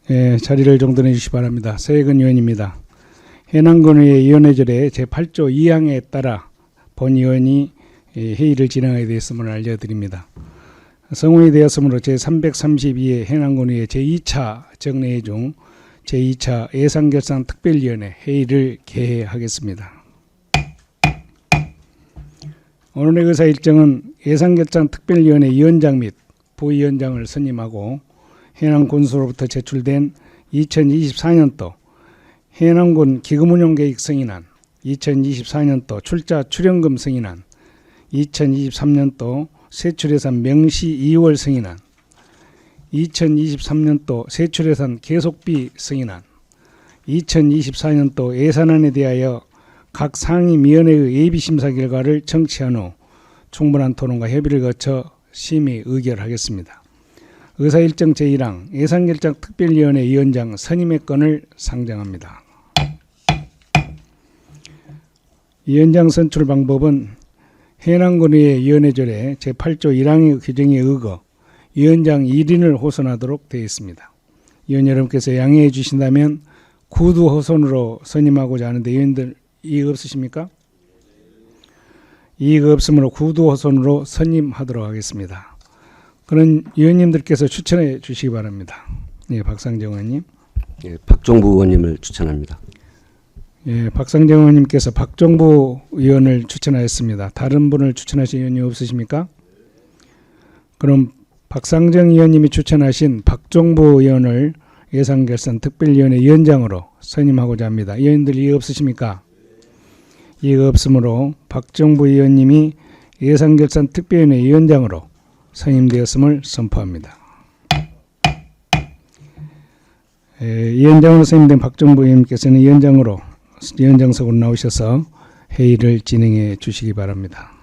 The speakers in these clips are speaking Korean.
자리를 정돈해 주시기 바랍니다. 서혜근 의원입니다. 해남군의 위원회절의 제8조 2항에 따라 본 의원이 회의를 진행하게 되었음을 알려드립니다. 성원이 되었으므로 제332회 해남군의 제2차 정례회 중 제2차 예산결산 특별위원회 회의를 개회하겠습니다. 오늘의 의사 일정은 예산결산 특별위원회 위원장 및 부위원장을 선임하고 해남군수로부터 제출된 2024년도 해남군 기금운용계획 승인안, 2024년도 출자 출연금 승인안, 2023년도 세출예산 명시 2월 승인안, 2023년도 세출예산 계속비 승인안, 2024년도 예산안에 대하여 각 상임위원회의 예비심사 결과를 청취한 후 충분한 토론과 협의를 거쳐 심의 의결하겠습니다. 의사일정 제1항 예산결산 특별위원회 위원장 선임의 건을 상정합니다. 위원장 선출 방법은 해남군의 위원회절의 제8조 1항의 규정에 의거 위원장 1인을 호선하도록 되어 있습니다. 위원 여러분께서 양해해 주신다면 구두 호선으로 선임하고자 하는데 위원들 이의 없으십니까? 이의가 없으므로 구두 호선으로 선임하도록 하겠습니다. 그런 위원님들께서 추천해 주시기 바랍니다. 예, 박상정 의원님. 예, 박종부 의원님을 추천합니다. 예, 박상정 의원님께서 박종부 의원을 추천하였습니다. 다른 분을 추천하신 의원이 없으십니까? 그럼 박상정 의원님이 추천하신 박종부 의원을 예산결산 특별위원회 위원장으로 선임하고자 합니다. 의원님들 이의 없으십니까? 이의가 없으므로 박종부 의원님이 예산결산 특별위원회 위원장으로 선임되었음을 선포합니다. 위원장으로 선임된 박종부 의원님께서는 위원장석으로 나오셔서 회의를 진행해 주시기 바랍니다.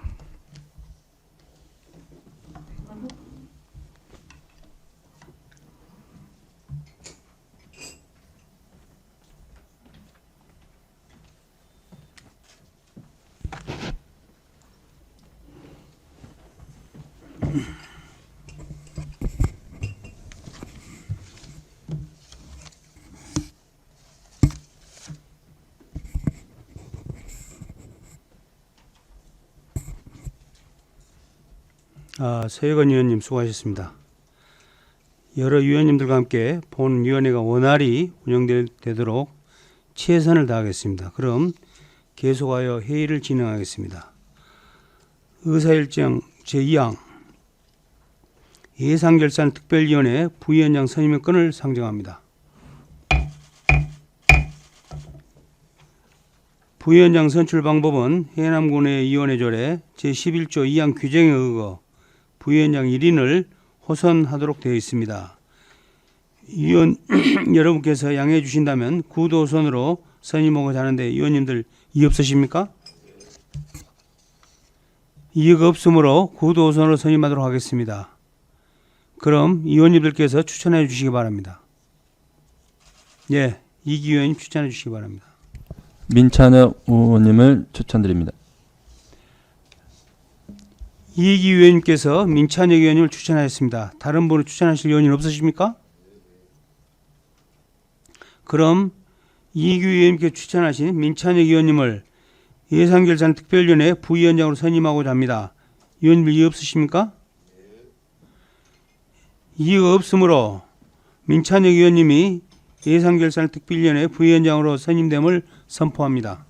서혜건 의원님 수고하셨습니다. 여러 위원님들과 함께 본위원회가 원활히 운영되도록 최선을 다하겠습니다. 그럼 계속하여 회의를 진행하겠습니다. 의사일정 제2항 예산결산 특별위원회 부위원장 선임의 건을 상정합니다. 부위원장 선출 방법은 해남군의 위원회절의 제11조 2항 규정에 의거 부위원장 1인을 호선하도록 되어 있습니다. 위원 여러분께서 양해해 주신다면 구도선으로 선임하고자 하는데 위원님들 이의 없으십니까? 이의가 없으므로 구도선으로 선임하도록 하겠습니다. 그럼 위원님들께서 추천해 주시기 바랍니다. 예, 이기 의원님 추천해 주시기 바랍니다. 민찬혁 의원님을 추천드립니다. 이기 의원님께서 민찬혁 의원님을 추천하였습니다. 다른 분을 추천하실 의원님 없으십니까? 그럼 이기 의원님께서 추천하신 민찬혁 의원님을 예산결산 특별위원회 부위원장으로 선임하고자 합니다. 의원님 이의 없으십니까? 이의가 없으므로 민찬혁 의원님이 예산결산 특별위원회 부위원장으로 선임됨을 선포합니다.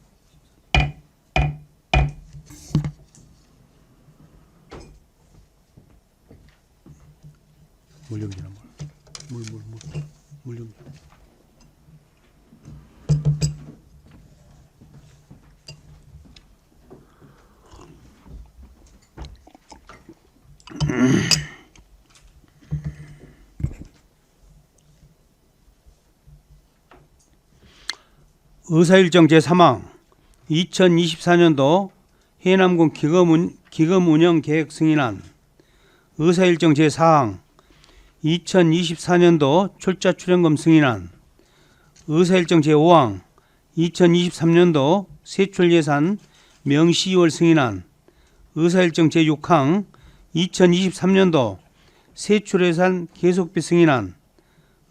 물 좀 주라. 물 좀. 의사일정 제3항 2024년도 해남군 기금운영 계획 승인안 의사일정 제4항 2024년도 출자 출연금 승인안 의사일정 제5항 2023년도 세출예산 명시 2월 승인안 의사일정 제6항 2023년도 세출예산 계속비 승인안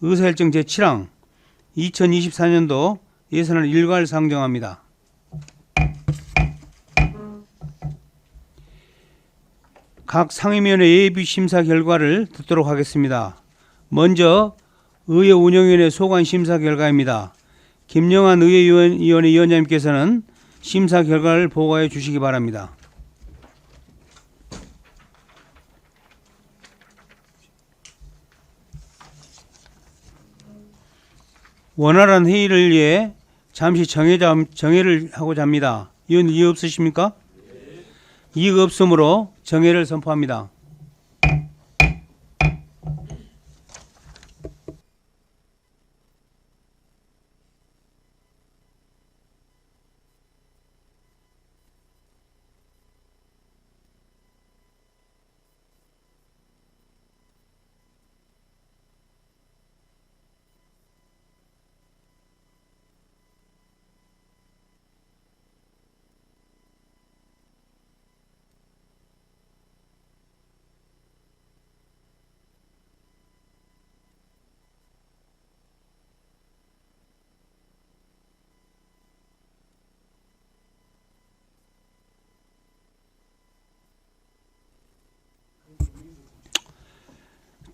의사일정 제7항 2024년도 예산을 일괄 상정합니다. 각 상임위원회 예비 심사 결과를 듣도록 하겠습니다. 먼저 의회 운영위원회 소관 심사 결과입니다. 김영환 의회위원회 위원장님께서는 심사 결과를 보고해 주시기 바랍니다. 원활한 회의를 위해 잠시 정회를 하고자 합니다. 이의는 이의 없으십니까? 이의가 없으므로 정회를 선포합니다.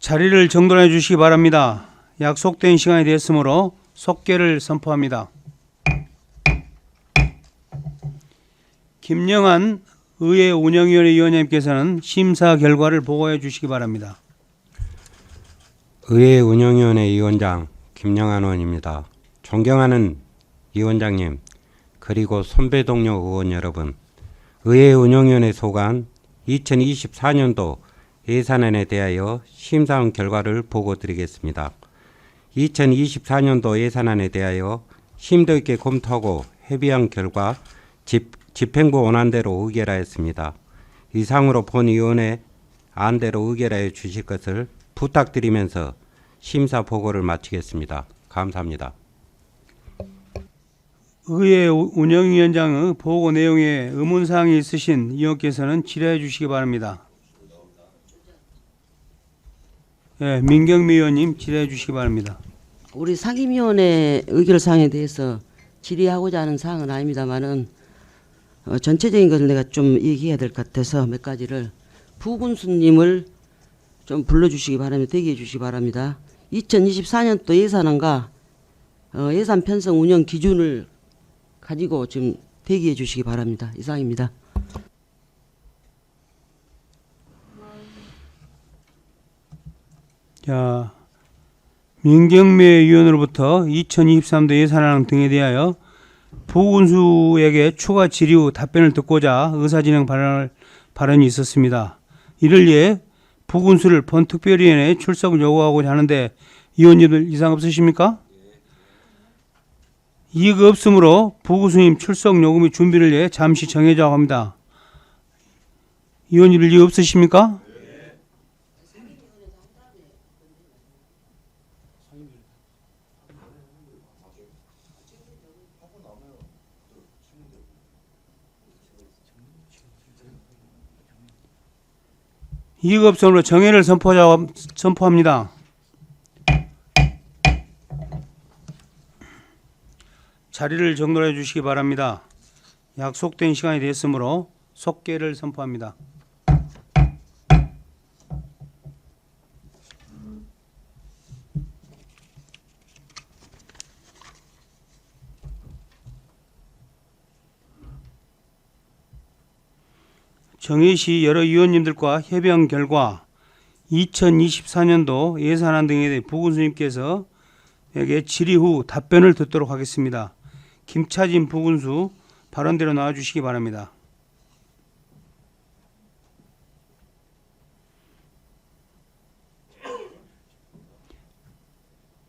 자리를 정돈해 주시기 바랍니다. 약속된 시간이 됐으므로 속개를 선포합니다. 김영환 의회 운영위원회 위원장님께서는 심사 결과를 보고해 주시기 바랍니다. 의회 운영위원회 위원장 김영환 의원입니다. 존경하는 위원장님 그리고 선배 동료 의원 여러분, 의회 운영위원회 소관 2024년도 예산안에 대하여 심사한 결과를 보고드리겠습니다. 2024년도 예산안에 대하여 심도 있게 검토하고 협의한 결과 집행부 원안대로 의결하였습니다. 이상으로 본위원회 안대로 의결하여 주실 것을 부탁드리면서 심사 보고를 마치겠습니다. 감사합니다. 의회 운영위원장의 보고 내용에 의문사항이 있으신 의원께서는 질의해 주시기 바랍니다. 예, 민경미 의원님 질의해 주시기 바랍니다. 우리 상임위원회 의결사항에 대해서 질의하고자 하는 사항은 아닙니다만은 전체적인 것을 내가 좀 얘기해야 될 것 같아서 몇 가지를 부군수님을 좀 불러주시기 바랍니다. 대기해 주시기 바랍니다. 2024년도 예산안과 예산 편성 운영 기준을 가지고 좀 대기해 주시기 바랍니다. 이상입니다. 자, 민경미 의원으로부터 2023도 예산안 등에 대하여 부군수에게 추가 질의 후 답변을 듣고자 의사진행 발언이 있었습니다. 이를 위해 부군수를 본 특별위원회에 출석을 요구하고자 하는데 의원님들 이상 없으십니까? 이의가 없으므로 부군수님 출석 요구 및 준비를 위해 잠시 정해자고 합니다. 의원님들 이의 없으십니까? 이의가 없으므로 정회를 선포합니다. 자리를 정돈해 주시기 바랍니다. 약속된 시간이 됐으므로 속개를 선포합니다. 정회 시 여러 위원님들과 협의한 결과 2024년도 예산안 등에 대해 부군수님께서 에게 질의 후 답변을 듣도록 하겠습니다. 김차진 부군수 발언대로 나와주시기 바랍니다.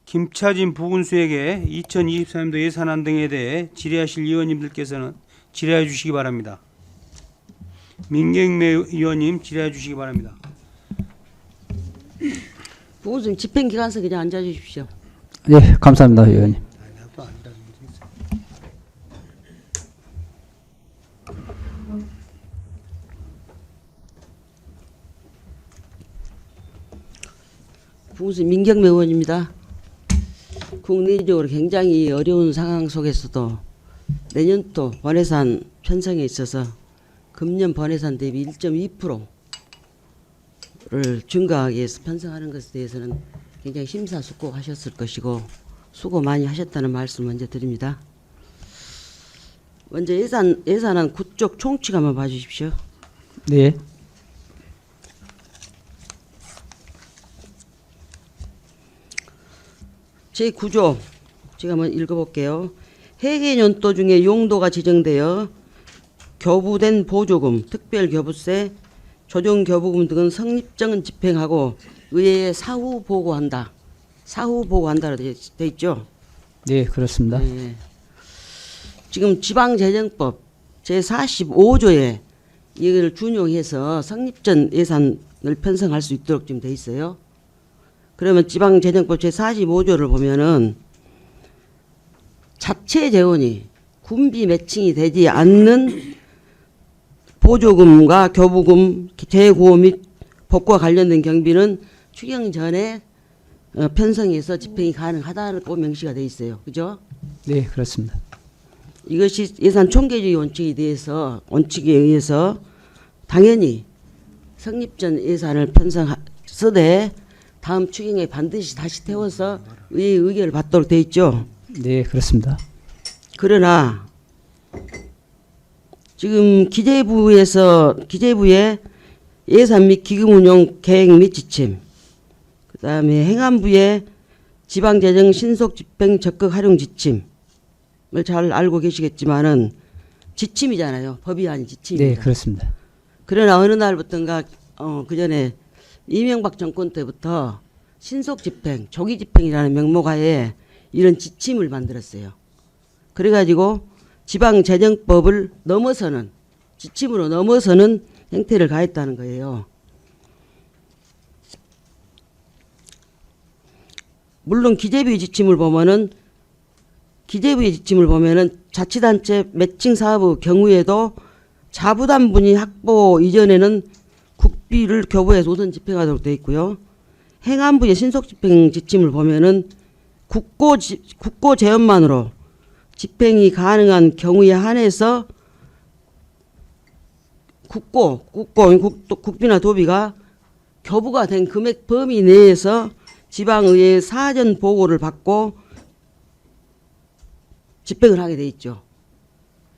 김차진 부군수에게 2023년도 예산안 등에 대해 질의하실 위원님들께서는 질의해 주시기 바랍니다. 민경미 의원님 질의해 주시기 바랍니다. 부군수님 집행기관서 그냥 앉아주십시오. 예, 감사합니다, 의원님. 부군수님 민경미 의원입니다. 국내적으로 굉장히 어려운 상황 속에서도 내년도 번외산 편성에 있어서 금년 번외산 대비 1.2%를 증가하기 위해서 편성하는 것에 대해서는 굉장히 심사숙고하셨을 것이고 수고 많이 하셨다는 말씀 먼저 드립니다. 먼저 예산안 9쪽 총칙 한번 봐주십시오. 네. 제9조 제가 한번 읽어볼게요. 회계연도 중에 용도가 지정되어 교부된 보조금, 특별교부세, 조정교부금 등은 성립정은 집행하고 의회에 사후 보고한다. 사후 보고한다로 돼 있죠. 네, 그렇습니다. 네. 지금 지방재정법 제45조에 이걸 준용해서 성립전 예산을 편성할 수 있도록 지금 돼 있어요. 그러면 지방재정법 제45조를 보면은 자체 재원이 군비 매칭이 되지 않는 보조금과 교부금, 재고 및 복구와 관련된 경비는 추경 전에 편성해서 집행이 가능하다고 명시가 돼 있어요. 그죠? 네, 그렇습니다. 이것이 예산 총계주의 원칙에 의해서 당연히 성립전 예산을 쓰되 다음 추경에 반드시 다시 태워서 의회의 의결을 받도록 돼 있죠. 네, 그렇습니다. 그러나 지금 기재부의 예산 및 기금 운용 계획 및 지침, 그다음에 행안부의 지방재정 신속 집행 적극 활용 지침을 잘 알고 계시겠지만은 지침이잖아요. 법이 아닌 지침입니다. 네, 그렇습니다. 그러나 어느 날부터인가 그 전에 이명박 정권 때부터 신속 집행, 조기 집행이라는 명목하에 이런 지침을 만들었어요. 그래가지고 지방재정법을 넘어서는 지침으로 넘어서는 행태를 가했다는 거예요. 물론 기재부의 지침을 보면은 자치단체 매칭 사업의 경우에도 자부담분이 확보 이전에는 국비를 교부해서 우선 집행하도록 되어 있고요. 행안부의 신속집행 지침을 보면은 국고 재원만으로 집행이 가능한 경우에 한해서 국비나 도비가 교부가 된 금액 범위 내에서 지방의회의 사전 보고를 받고 집행을 하게 돼 있죠.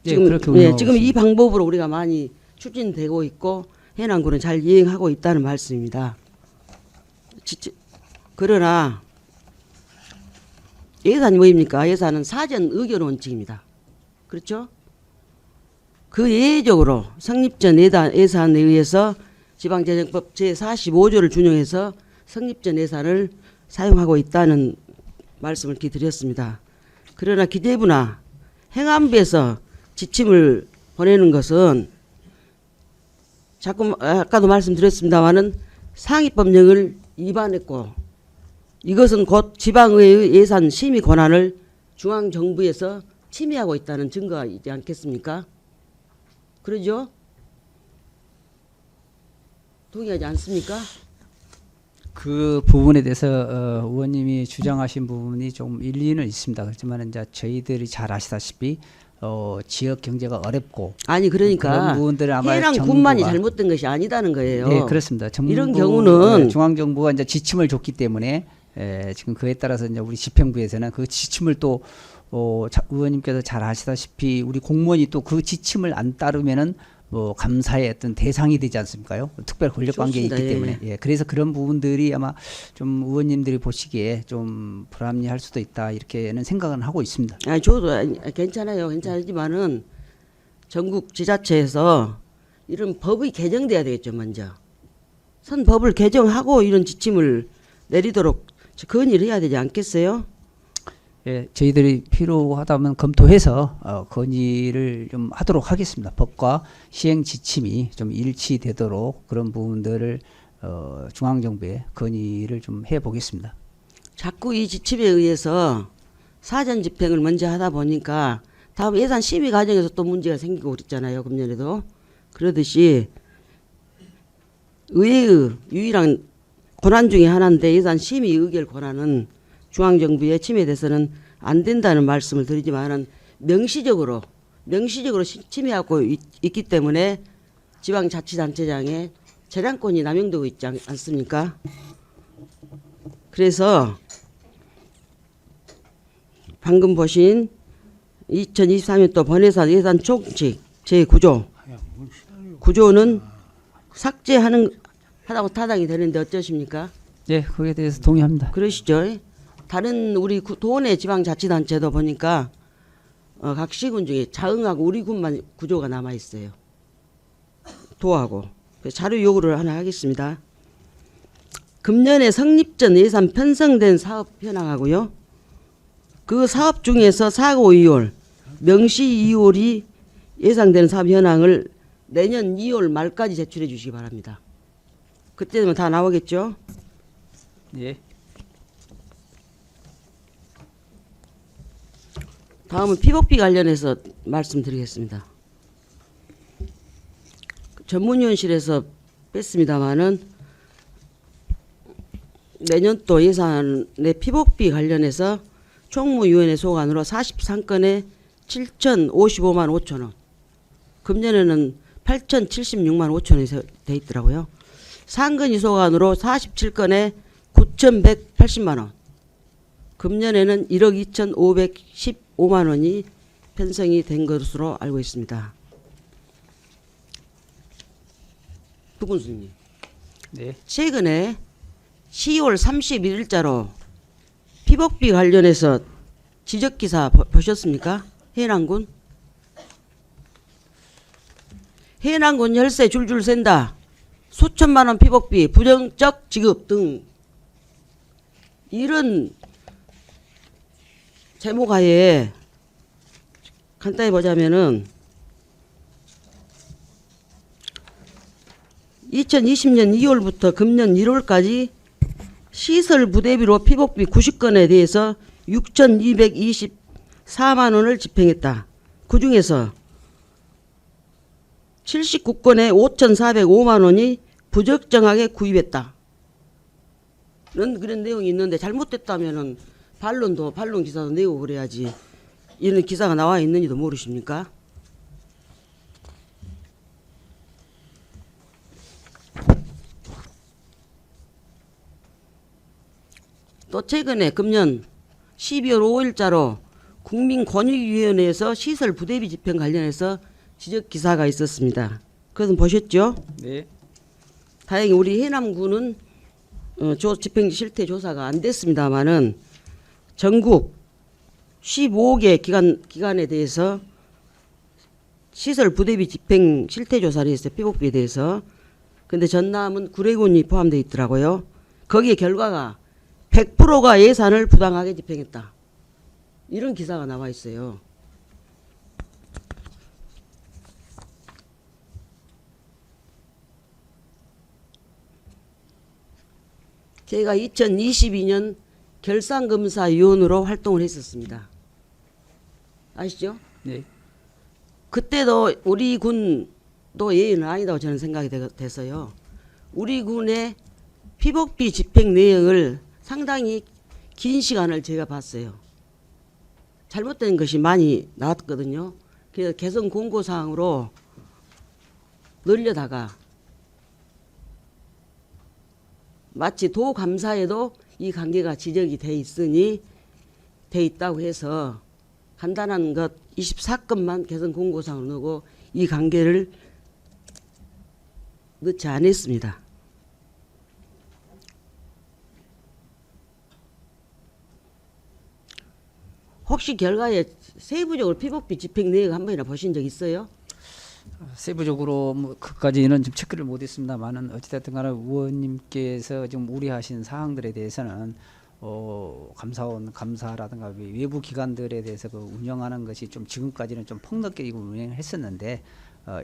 네, 그렇게 운영하고 지금 이 있습니다. 방법으로 우리가 많이 추진되고 있고 해남군은 잘 이행하고 있다는 말씀입니다. 그러나 예산이 뭐입니까? 예산은 사전 의결 원칙입니다. 그렇죠? 그 예외적으로 성립전 예산에 의해서 지방재정법 제45조를 준용해서 성립전 예산을 사용하고 있다는 말씀을 드렸습니다. 그러나 기재부나 행안부에서 지침을 보내는 것은 자꾸 아까도 말씀드렸습니다마는 상위법령을 위반했고 이것은 곧 지방의회의 예산 심의 권한을 중앙정부에서 침해하고 있다는 증거가 있지 않겠습니까? 그러죠? 동의하지 않습니까? 그 부분에 대해서 의원님이 주장하신 부분이 좀 일리는 있습니다. 그렇지만 이제 저희들이 잘 아시다시피 지역 경제가 어렵고 아니 그러니까 그런 부분들을 아마 해남군만이 정부가 잘못된 것이 아니다는 거예요. 네, 그렇습니다. 이런 경우는 중앙 정부가 이제 지침을 줬기 때문에 지금 그에 따라서 이제 우리 집행부에서는 그 지침을 또 의원님께서 잘 아시다시피 우리 공무원이 또 그 지침을 안 따르면은 뭐 감사의 어떤 대상이 되지 않습니까요? 특별 권력 관계에 있기 좋습니다. 때문에. 예, 그래서 그런 부분들이 아마 좀 의원님들이 보시기에 좀 불합리할 수도 있다 이렇게는 생각은 하고 있습니다. 아니 저도 괜찮아요. 괜찮지만은 전국 지자체에서 이런 법이 개정돼야 되겠죠. 먼저 선 법을 개정하고 이런 지침을 내리도록 건의를 해야 되지 않겠어요? 예, 저희들이 필요하다면 검토해서 건의를 좀 하도록 하겠습니다. 법과 시행 지침이 좀 일치되도록 그런 부분들을 중앙정부에 건의를 좀 해보겠습니다. 자꾸 이 지침에 의해서 사전 집행을 먼저 하다 보니까 다음 예산 심의 과정에서 또 문제가 생기고 그랬잖아요. 금년에도. 그러듯이 의회의 유일한 권한 중에 하나인데 예산 심의 의결 권한은 중앙정부의 침해돼서는 안 된다는 말씀을 드리지만은 명시적으로 침해하고 있기 때문에 지방자치단체장의 재량권이 남용되고 있지 않습니까? 그래서 방금 보신 2023년도 번외산 예산 총칙 제9조는 삭제하다고 타당이 되는데 어떠십니까? 예, 거기에 대해서 동의합니다. 그러시죠? 다른 우리 도내 지방자치단체도 보니까 각 시군 중에 자응하고 우리 군만 구조가 남아 있어요. 도하고. 자료 요구를 하나 하겠습니다. 금년에 성립 전 예산 편성된 사업 현황하고요. 그 사업 중에서 사고 이월, 명시 이월이 예상되는 사업 현황을 내년 2월 말까지 제출해 주시기 바랍니다. 그때 되면 다 나오겠죠? 예. 다음은 피복비 관련해서 말씀드리겠습니다. 전문위원실에서 뺐습니다마는 내년도 예산의 피복비 관련해서 총무위원회 소관으로 43건에 7,055만 5천 원. 금년에는 8,076만 5천 원이 돼 있더라고요. 상근위 소관으로 47건에 9,180만 원. 금년에는 1억 2,515만 원이 편성이 된 것으로 알고 있습니다. 부군수님. 네. 최근에 10월 31일자로 피복비 관련해서 지적기사 보셨습니까? 해남군? 해남군 열세 줄줄 샌다. 수천만 원 피복비, 부정적 지급 등 이런 제목하에 간단히 보자면은 2020년 2월부터 금년 1월까지 시설 부대비로 피복비 90건에 대해서 6,224만 원을 집행했다. 그중에서 79건에 5,405만 원이 부적정하게 구입했다. 그런 내용이 있는데 잘못됐다면은 반론 기사도 내고 그래야지. 이런 기사가 나와 있는지도 모르십니까? 또 최근에 금년 12월 5일자로 국민권익위원회에서 시설 부대비 집행 관련해서 지적 기사가 있었습니다. 그것은 보셨죠? 네. 다행히 우리 해남군은 집행지 실태 조사가 안 됐습니다만은 전국 15개 기관에 대해서 시설 부대비 집행 실태 조사를 했어요. 피복비에 대해서. 근데 전남은 구례군이 포함되어 있더라고요. 거기에 결과가 100%가 예산을 부당하게 집행했다. 이런 기사가 나와 있어요. 제가 2022년 결산검사위원으로 활동을 했었습니다. 아시죠? 네. 그때도 우리 군도 예의는 아니다고 저는 생각이 돼서요. 우리 군의 피복비 집행 내역을 상당히 긴 시간을 제가 봤어요. 잘못된 것이 많이 나왔거든요. 그래서 개선 공고사항으로 늘려다가 마치 도감사에도 이 관계가 지적이 돼 있다고 해서 간단한 것 24건만 개선 공고사항을 넣고 이 관계를 넣지 않았습니다. 혹시 결과에 세부적으로 피복비 집행 내역 한 번이나 보신 적 있어요? 세부적으로 뭐 그까지는 좀 체크를 못했습니다만은 어찌됐든 간에 의원님께서 지금 우려하신 사항들에 대해서는 감사원 감사라든가 외부 기관들에 대해서 그 운영하는 것이 좀 지금까지는 좀 폭넓게 운영했었는데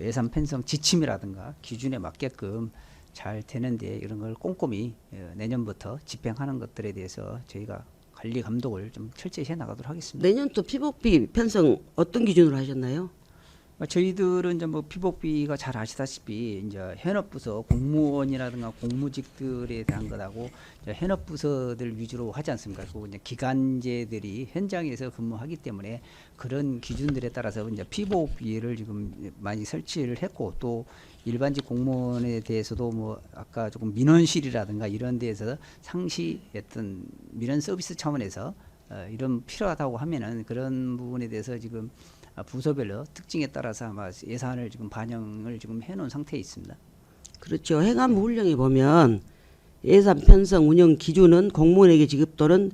예산 편성 지침이라든가 기준에 맞게끔 잘 되는데 이런 걸 꼼꼼히 내년부터 집행하는 것들에 대해서 저희가 관리 감독을 좀 철저히 해 나가도록 하겠습니다. 내년도 피복비 편성 어떤 기준으로 하셨나요? 저희들은 이제 뭐 피복비가 잘 아시다시피 이제 현업부서 공무원이라든가 공무직들에 대한 것하고 이제 현업부서들 위주로 하지 않습니까? 그리고 이제 기관제들이 현장에서 근무하기 때문에 그런 기준들에 따라서 이제 피복비를 지금 많이 설치를 했고, 또 일반직 공무원에 대해서도 뭐 아까 조금 민원실이라든가 이런 데에서 상시 어떤 민원 서비스 차원에서 이런 필요하다고 하면은 그런 부분에 대해서 지금 부서별로 특징에 따라서 아마 예산을 지금 반영을 지금 해놓은 상태에 있습니다. 그렇죠. 행안부 훈령에 보면 예산 편성 운영 기준은 공무원에게 지급 또는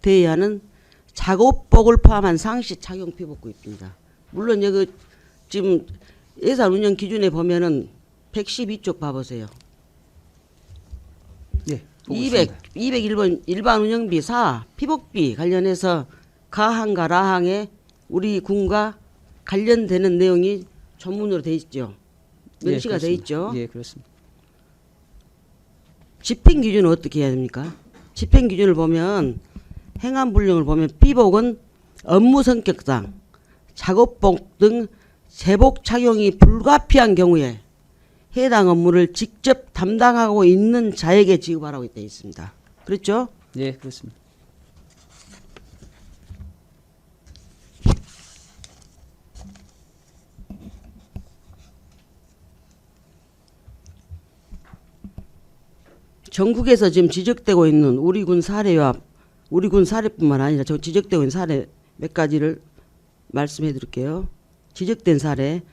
대여하는 작업복을 포함한 상시 착용 피복구입니다. 물론 여기 지금 예산 운영 기준에 보면은 112쪽 봐보세요. 네. 201번 일반 운영비 4 피복비 관련해서 가항과 라항에 우리 군과 관련되는 내용이 전문으로 돼 있죠. 명시가 돼 있죠. 예, 그렇습니다. 집행 기준은 어떻게 해야 됩니까? 집행 기준을 보면 행안불령을 보면 피복은 업무 성격상 작업복 등 제복 착용이 불가피한 경우에 해당 업무를 직접 담당하고 있는 자에게 지급하라고 되어 있습니다. 그렇죠? 예, 그렇습니다. 전국에서 지금 지적되고 있는 우리 군 사례와 우리 군 사례뿐만 아니라 저 지적되고 있는 사례 몇 가지를 말씀해 드릴게요. 지적된 사례: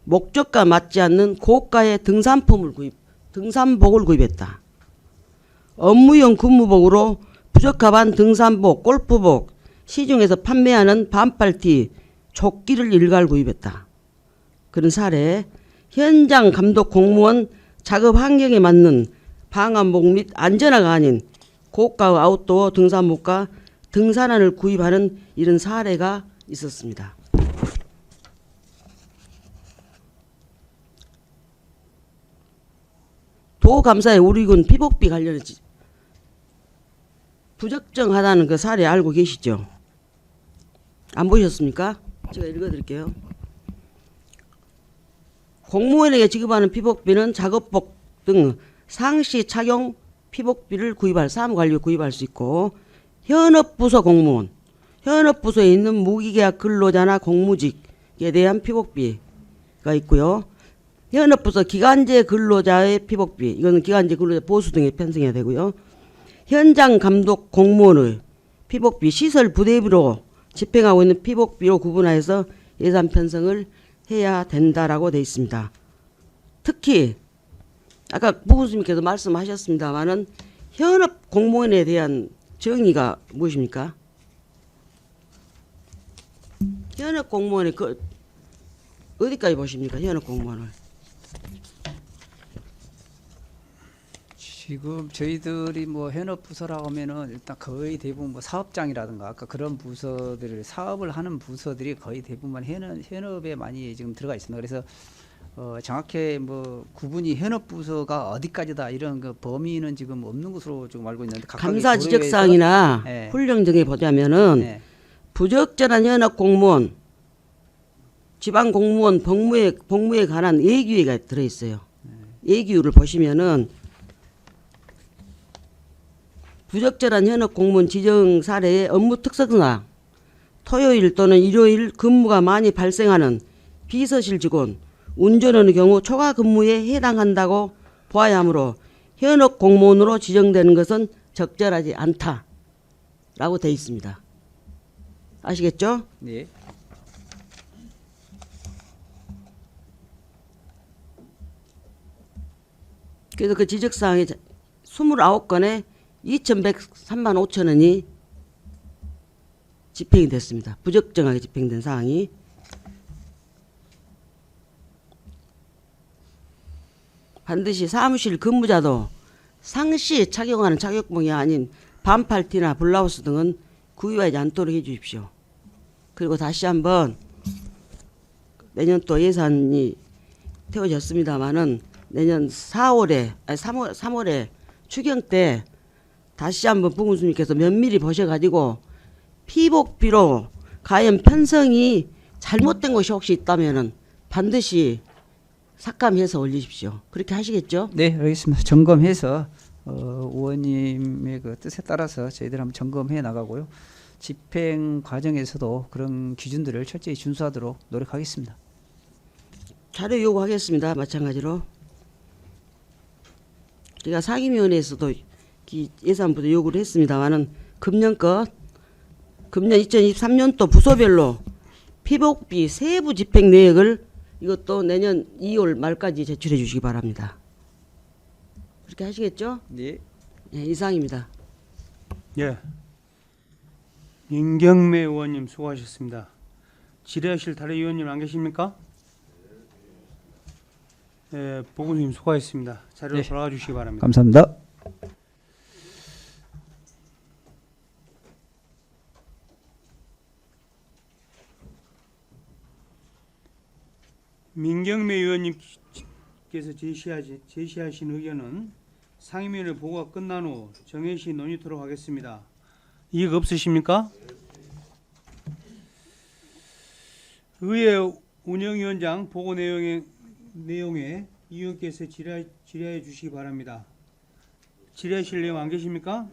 목적과 맞지 않는 고가의 등산복을 구입했다. 업무용 근무복으로 부적합한 등산복, 골프복, 시중에서 판매하는 반팔티, 조끼를 일괄 구입했다. 그런 사례. 현장 감독 공무원 작업 환경에 맞는 방한복 및 안전화가 아닌 고가 아웃도어 등산복과 등산화를 구입하는 이런 사례가 있었습니다. 도감사의 우리군 피복비 관련해 부적정하다는 그 사례 알고 계시죠? 안 보셨습니까? 제가 읽어드릴게요. 공무원에게 지급하는 피복비는 작업복 등 상시 착용 피복비를 사무관리비 구입할 수 있고, 현업부서 공무원, 현업부서에 있는 무기계약 근로자나 공무직에 대한 피복비가 있고요. 현업부서 기간제 근로자의 피복비, 이거는 기간제 근로자 보수 등에 편성해야 되고요. 현장 감독 공무원의 피복비, 시설 부대비로 집행하고 있는 피복비로 구분하여서 예산 편성을 해야 된다라고 되어 있습니다. 특히 아까 부군수님께서 말씀하셨습니다마는 현업 공무원에 대한 정의가 무엇입니까? 현업 공무원의 어디까지 보십니까? 현업 공무원을. 지금 저희들이 뭐 현업 부서라고 하면은 일단 거의 대부분 뭐 사업장이라든가 아까 그런 부서들을 사업을 하는 부서들이 거의 대부분 현업에 많이 지금 들어가 있습니다. 그래서 정확히 뭐 구분이 현업 부서가 어디까지다 이런 그 범위는 지금 없는 것으로 지금 알고 있는데, 감사 지적사항이나 네. 훈령 등에 보자면은 네. 부적절한 현업 공무원, 지방 공무원 복무에 관한 예규가 들어 있어요. 예규를 보시면은 부적절한 현업 공무원 지정 사례의 업무 특성상 토요일 또는 일요일 근무가 많이 발생하는 비서실 직원, 운전원의 경우 초과 근무에 해당한다고 보아야 하므로 현업 공무원으로 지정되는 것은 적절하지 않다라고 되어 있습니다. 아시겠죠? 네. 그래서 그 지적사항에 29건에 2,103만 5천 원이 집행이 됐습니다. 부적정하게 집행된 사항이. 반드시 사무실 근무자도 상시에 착용하는 착용복이 아닌 반팔티나 블라우스 등은 구입하지 않도록 해 주십시오. 그리고 다시 한번 내년 또 예산이 태워졌습니다마는 내년 3월에 추경 때 다시 한번 부군수님께서 면밀히 보셔가지고 피복비로 과연 편성이 잘못된 것이 혹시 있다면은 반드시 삭감해서 올리십시오. 그렇게 하시겠죠? 네, 알겠습니다. 점검해서 의원님의 그 뜻에 따라서 저희들 한번 점검해 나가고요. 집행 과정에서도 그런 기준들을 철저히 준수하도록 노력하겠습니다. 자료 요구하겠습니다. 마찬가지로. 제가 상임위원회에서도 예산부도 요구를 했습니다만은 금년 2023년도 부서별로 피복비 세부 집행 내역을 이것도 내년 2월 말까지 제출해 주시기 바랍니다. 그렇게 하시겠죠? 네. 네, 이상입니다. 예. 민경매 의원님 수고하셨습니다. 질의하실 다른 의원님 안 계십니까? 예, 보건님 수고하셨습니다. 자료로 네. 돌아가 주시기 바랍니다. 감사합니다. 민경매 의원님께서 제시하신 의견은 상임위원회 보고가 끝난 후 정해시 논의토록 하겠습니다. 이익 없으십니까? 의회 운영위원장 보고 내용에 의원께서 질의해 주시기 바랍니다. 질의하실 내용 안 계십니까?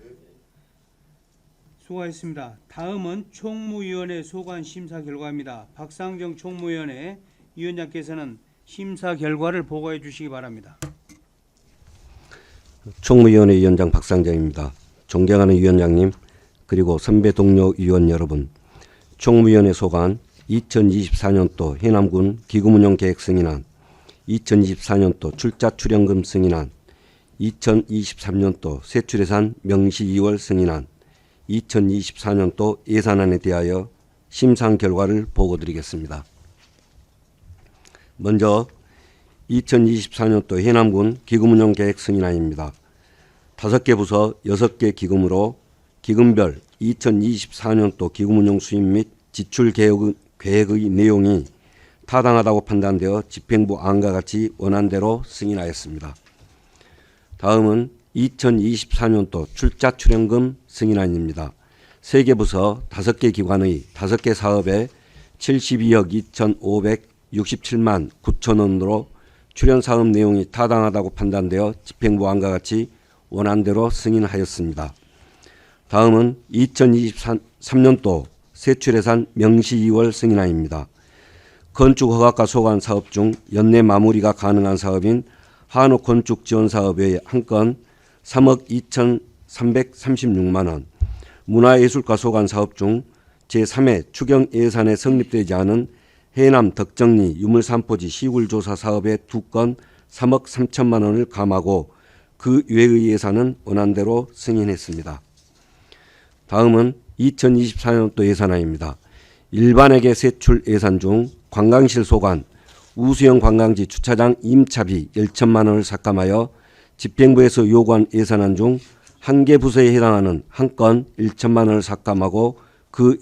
수고하셨습니다. 다음은 총무위원회 소관 심사 결과입니다. 박상정 총무위원회 위원장께서는 심사 결과를 보고해 주시기 바랍니다. 총무위원회 위원장 박상정입니다. 존경하는 위원장님, 그리고 선배 동료 위원 여러분, 총무위원회 소관 2024년도 해남군 기금운용 계획 승인안, 2024년도 출자 출연금 승인안, 2023년도 세출예산 명시 2월 승인안, 2024년도 예산안에 대하여 심상 결과를 보고드리겠습니다. 먼저 2024년도 해남군 기금운용 계획 승인안입니다. 5개 부서 6개 기금으로 기금별 2024년도 기금운용 수입 및 지출 계획의 내용이 타당하다고 판단되어 집행부 안과 같이 원안대로 승인하였습니다. 다음은 2024년도 출자 출연금 승인안입니다. 3개 부서 5개 기관의 5개 사업에 72억 2,567만 9천 원으로 출연 사업 내용이 타당하다고 판단되어 집행부 안과 같이 원안대로 승인하였습니다. 다음은 2023년도 세출예산 명시 2월 승인안입니다. 건축허가가 소관 사업 중 연내 마무리가 가능한 사업인 한우 건축 지원 사업 외에 한 건 3억 2,336만 원, 문화예술가 소관 사업 중 제3회 추경 예산에 성립되지 않은 해남 덕정리 유물산포지 시굴조사 사업의 2건 3억 3천만 원을 감하고 그 외의 예산은 원안대로 승인했습니다. 다음은 2024년도 예산안입니다. 일반회계 세출 예산 중 관광실 소관 우수형 관광지 주차장 임차비 1천만 원을 삭감하여 집행부에서 요구한 예산안 중 한 개 부서에 해당하는 한 건 1천만 원을 삭감하고 그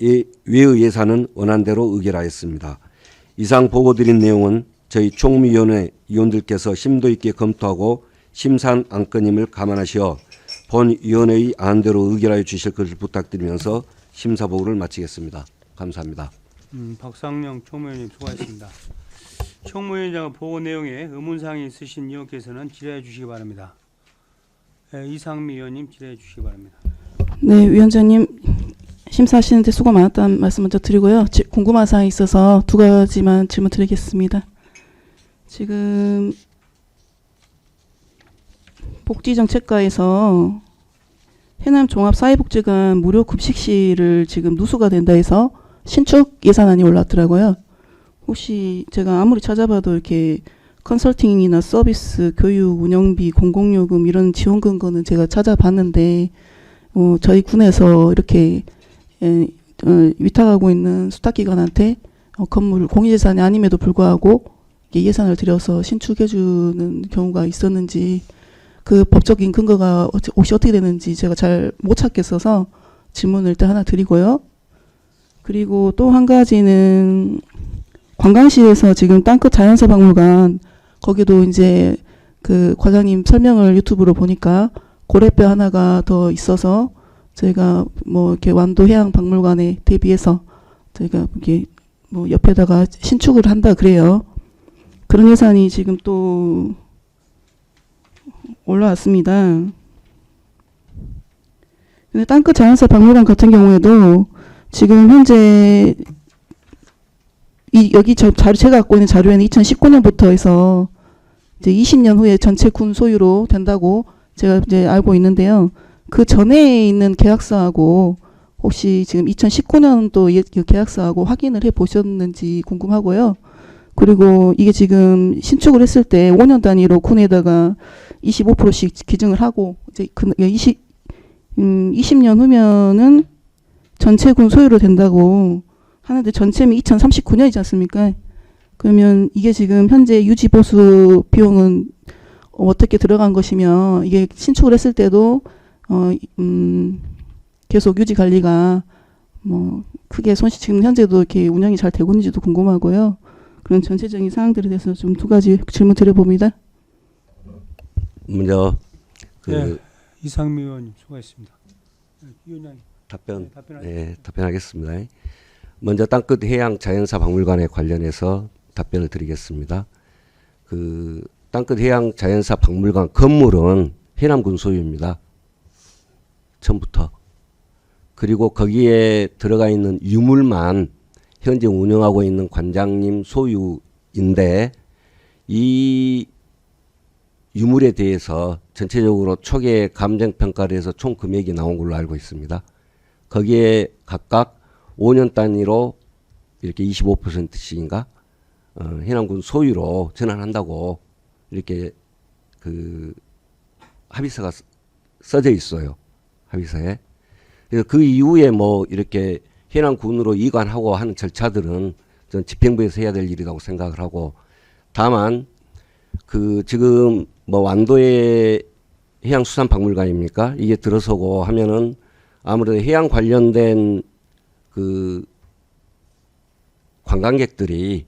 외의 예산은 원안대로 의결하였습니다. 이상 보고드린 내용은 저희 총무위원회 위원들께서 심도 있게 검토하고 심사한 안건임을 감안하시어 본 위원회의 안대로 의결하여 주실 것을 부탁드리면서 심사 보고를 마치겠습니다. 감사합니다. 박상영 총무위원님 수고하셨습니다. 총무위원장 보고 내용에 의문사항이 있으신 의원께서는 질의해 주시기 바랍니다. 이상미 의원님 질의해 주시기 바랍니다. 네, 위원장님 심사하시는데 수고 많았다는 말씀 먼저 드리고요. 궁금한 사항이 있어서 2가지만 질문 드리겠습니다. 지금 복지정책과에서 해남 종합사회복지관 무료 급식실을 지금 누수가 된다 해서 신축 예산안이 올랐더라고요. 혹시 제가 아무리 찾아봐도 이렇게 컨설팅이나 서비스, 교육, 운영비, 공공요금 이런 지원금 거는 제가 찾아봤는데 저희 군에서 이렇게 위탁하고 있는 수탁기관한테 건물 공유재산이 아님에도 불구하고 예산을 들여서 신축해주는 경우가 있었는지 그 법적인 근거가 혹시 어떻게 되는지 제가 잘 못 찾겠어서 질문을 일단 하나 드리고요. 그리고 또 한 가지는 관광시에서 지금 땅끝 자연사 박물관 거기도 이제 그 과장님 설명을 유튜브로 보니까 고래뼈 하나가 더 있어서 저희가 뭐 이렇게 완도 해양 박물관에 대비해서 저희가 이게 뭐 옆에다가 신축을 한다 그래요. 그런 예산이 지금 또 올라왔습니다. 근데 땅끝 자연사 박물관 같은 경우에도 지금 현재 여기 자료 제가 갖고 있는 자료에는 2019년부터 해서 이제 20년 후에 전체 군 소유로 된다고 제가 이제 알고 있는데요. 그 전에 있는 계약서하고 혹시 지금 2019년도 계약서하고 확인을 해 보셨는지 궁금하고요. 그리고 이게 지금 신축을 했을 때 5년 단위로 군에다가 25%씩 기증을 하고 이제 20년 후면은 전체 군 소유로 된다고 하는데 전체면 2039년이지 않습니까? 그러면 이게 지금 현재 유지 보수 비용은 어떻게 들어간 것이며 이게 신축을 했을 때도 계속 유지 관리가 뭐 크게 지금 현재도 이렇게 운영이 잘 되고 있는지도 궁금하고요. 그런 전체적인 사항들에 대해서 좀 두 가지 질문 드려봅니다. 먼저 네, 이상미 의원님 수고하셨습니다. 위원장님 답변하겠습니다. 먼저 땅끝 해양 자연사 박물관에 관련해서 답변을 드리겠습니다. 그 땅끝 해양 자연사 박물관 건물은 해남군 소유입니다. 처음부터. 그리고 거기에 들어가 있는 유물만 현재 운영하고 있는 관장님 소유인데 이 유물에 대해서 전체적으로 초기에 감정평가를 해서 총 금액이 나온 걸로 알고 있습니다. 거기에 각각 5년 단위로 이렇게 25%씩인가 해남군 소유로 전환한다고 이렇게 그 합의서가 써져 있어요. 합의서에. 그래서 그 이후에 뭐 이렇게 해남군으로 이관하고 하는 절차들은 전 집행부에서 해야 될 일이라고 생각을 하고, 다만 그 지금 뭐 완도의 해양수산박물관입니까? 이게 들어서고 하면은 아무래도 해양 관련된 그 관광객들이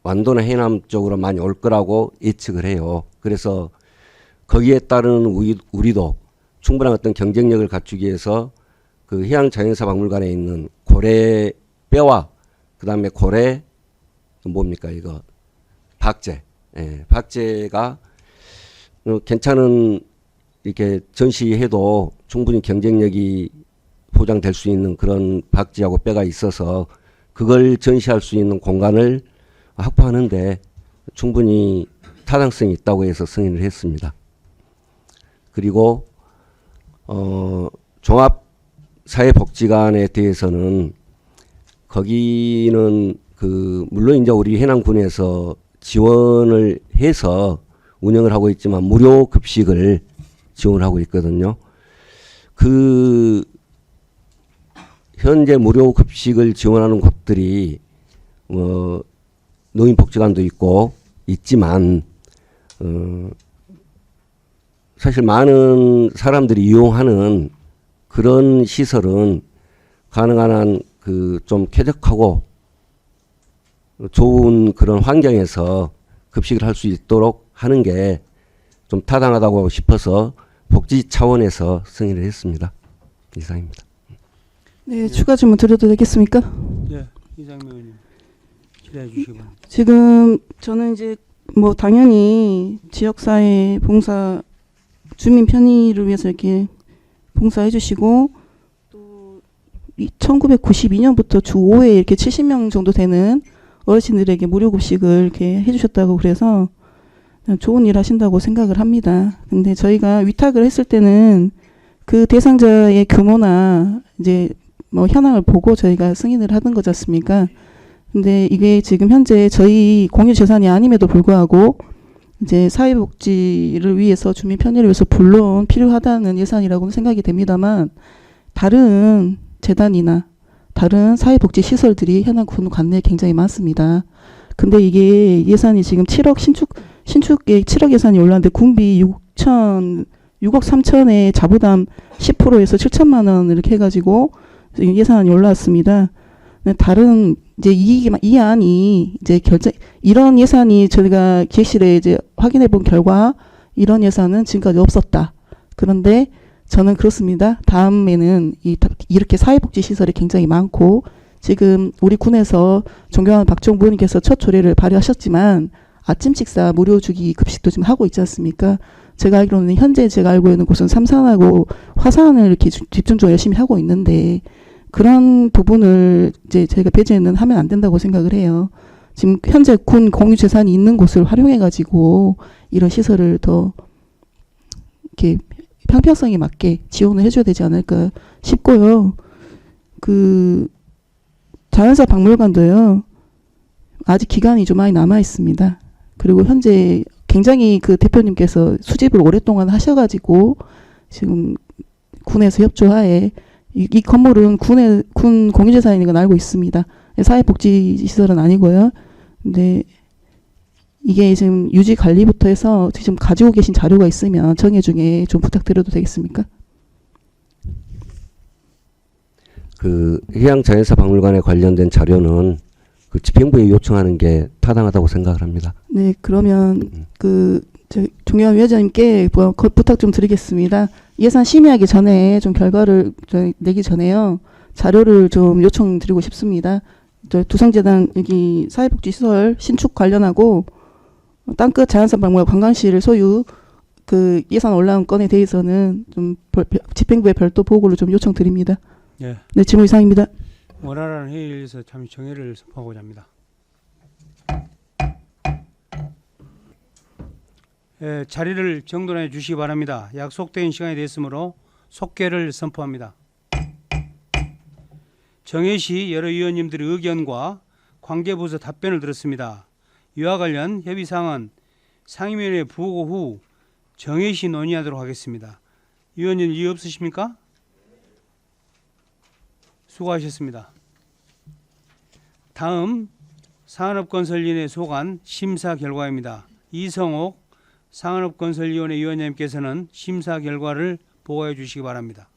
완도나 해남 쪽으로 많이 올 거라고 예측을 해요. 그래서 거기에 따른 우리도 충분한 어떤 경쟁력을 갖추기 위해서 그 해양자연사 박물관에 있는 고래 뼈와 그 다음에 고래 뭡니까 이거 박제, 박제가 괜찮은 이렇게 전시해도 충분히 경쟁력이 보장될 수 있는 그런 박쥐하고 뼈가 있어서 그걸 전시할 수 있는 공간을 확보하는데 충분히 타당성이 있다고 해서 승인을 했습니다. 그리고 종합사회복지관에 대해서는 거기는 그 물론 이제 우리 해남군에서 지원을 해서 운영을 하고 있지만 무료 급식을 지원하고 있거든요. 그 현재 무료 급식을 지원하는 곳들이 노인복지관도 있지만 사실 많은 사람들이 이용하는 그런 시설은 가능한 한 그 좀 쾌적하고 좋은 그런 환경에서 급식을 할 수 있도록 하는 게 좀 타당하다고 싶어서 복지 차원에서 승인을 했습니다. 이상입니다. 네, 추가 질문 드려도 되겠습니까? 네, 이상미 의원님 기대해 주시기 바랍니다. 지금 저는 이제 뭐 당연히 지역사회 봉사 주민 편의를 위해서 이렇게 봉사해 주시고 또 1992년부터 주 5회 이렇게 70명 정도 되는 어르신들에게 무료 급식을 이렇게 해주셨다고 그래서 좋은 일 하신다고 생각을 합니다. 근데 저희가 위탁을 했을 때는 그 대상자의 규모나 이제 뭐 현황을 보고 저희가 승인을 하던 거지 않습니까? 근데 이게 지금 현재 저희 공유 재산이 아님에도 불구하고 이제 사회복지를 위해서 주민 편의를 위해서 물론 필요하다는 예산이라고는 생각이 됩니다만 다른 재단이나 다른 사회복지 시설들이 현안 군 관내에 굉장히 많습니다. 근데 이게 예산이 지금 7억 신축에 7억 예산이 올랐는데 군비 6억 3천에 자부담 10%에서 7천만 원 이렇게 해가지고 예산이 올라왔습니다. 다른 이제 이 안이 이제 이런 예산이 저희가 기획실에 이제 확인해 본 결과 이런 예산은 지금까지 없었다. 그런데 저는 그렇습니다. 다음에는 이렇게 사회복지 시설이 굉장히 많고 지금 우리 군에서 존경하는 박정부 의원님께서 첫 조례를 발의하셨지만 아침 식사 무료 주기 급식도 지금 하고 있지 않습니까? 제가 알기로는 현재 제가 알고 있는 곳은 삼산하고 화산을 이렇게 집중적으로 열심히 하고 있는데 그런 부분을 이제 저희가 배제는 하면 안 된다고 생각을 해요. 지금 현재 군 공유재산이 있는 곳을 활용해 가지고 이런 시설을 더 이렇게 형평성에 맞게 지원을 해줘야 되지 않을까 싶고요. 그 자연사 박물관도요. 아직 기간이 좀 많이 남아 있습니다. 그리고 현재 굉장히 그 대표님께서 수집을 오랫동안 하셔가지고 지금 군에서 협조하에 이 건물은 군 공유재산인 건 알고 있습니다. 사회복지시설은 아니고요. 근데 이게 지금 유지 관리부터 해서 지금 가지고 계신 자료가 있으면 정해 중에 좀 부탁드려도 되겠습니까? 그 해양자연사박물관에 관련된 자료는 그 집행부에 요청하는 게 타당하다고 생각을 합니다. 네, 그러면 존경한 위원장님께 부탁 좀 드리겠습니다. 예산 심의하기 전에 좀 결과를 내기 전에요. 자료를 좀 요청드리고 싶습니다. 두성재단 여기 사회복지시설 신축 관련하고 땅끝 자연사박물관 관광시를 소유 그 예산 올라온 건에 대해서는 좀 집행부에 별도 보고를 좀 요청드립니다. 예. 네, 질문 이상입니다. 원활한 회의에서 잠시 정회를 선포하고자 합니다. 자리를 정돈해 주시기 바랍니다. 약속된 시간이 됐으므로 속개를 선포합니다. 정회 시 여러 위원님들의 의견과 관계부서 답변을 들었습니다. 이와 관련 협의사항은 상임위원회 보고 후 정회 시 논의하도록 하겠습니다. 위원님 이의 없으십니까? 수고하셨습니다. 다음 산업건설위원회 소관 심사 결과입니다. 이성옥 산업건설위원회 위원장님께서는 심사 결과를 보고해 주시기 바랍니다.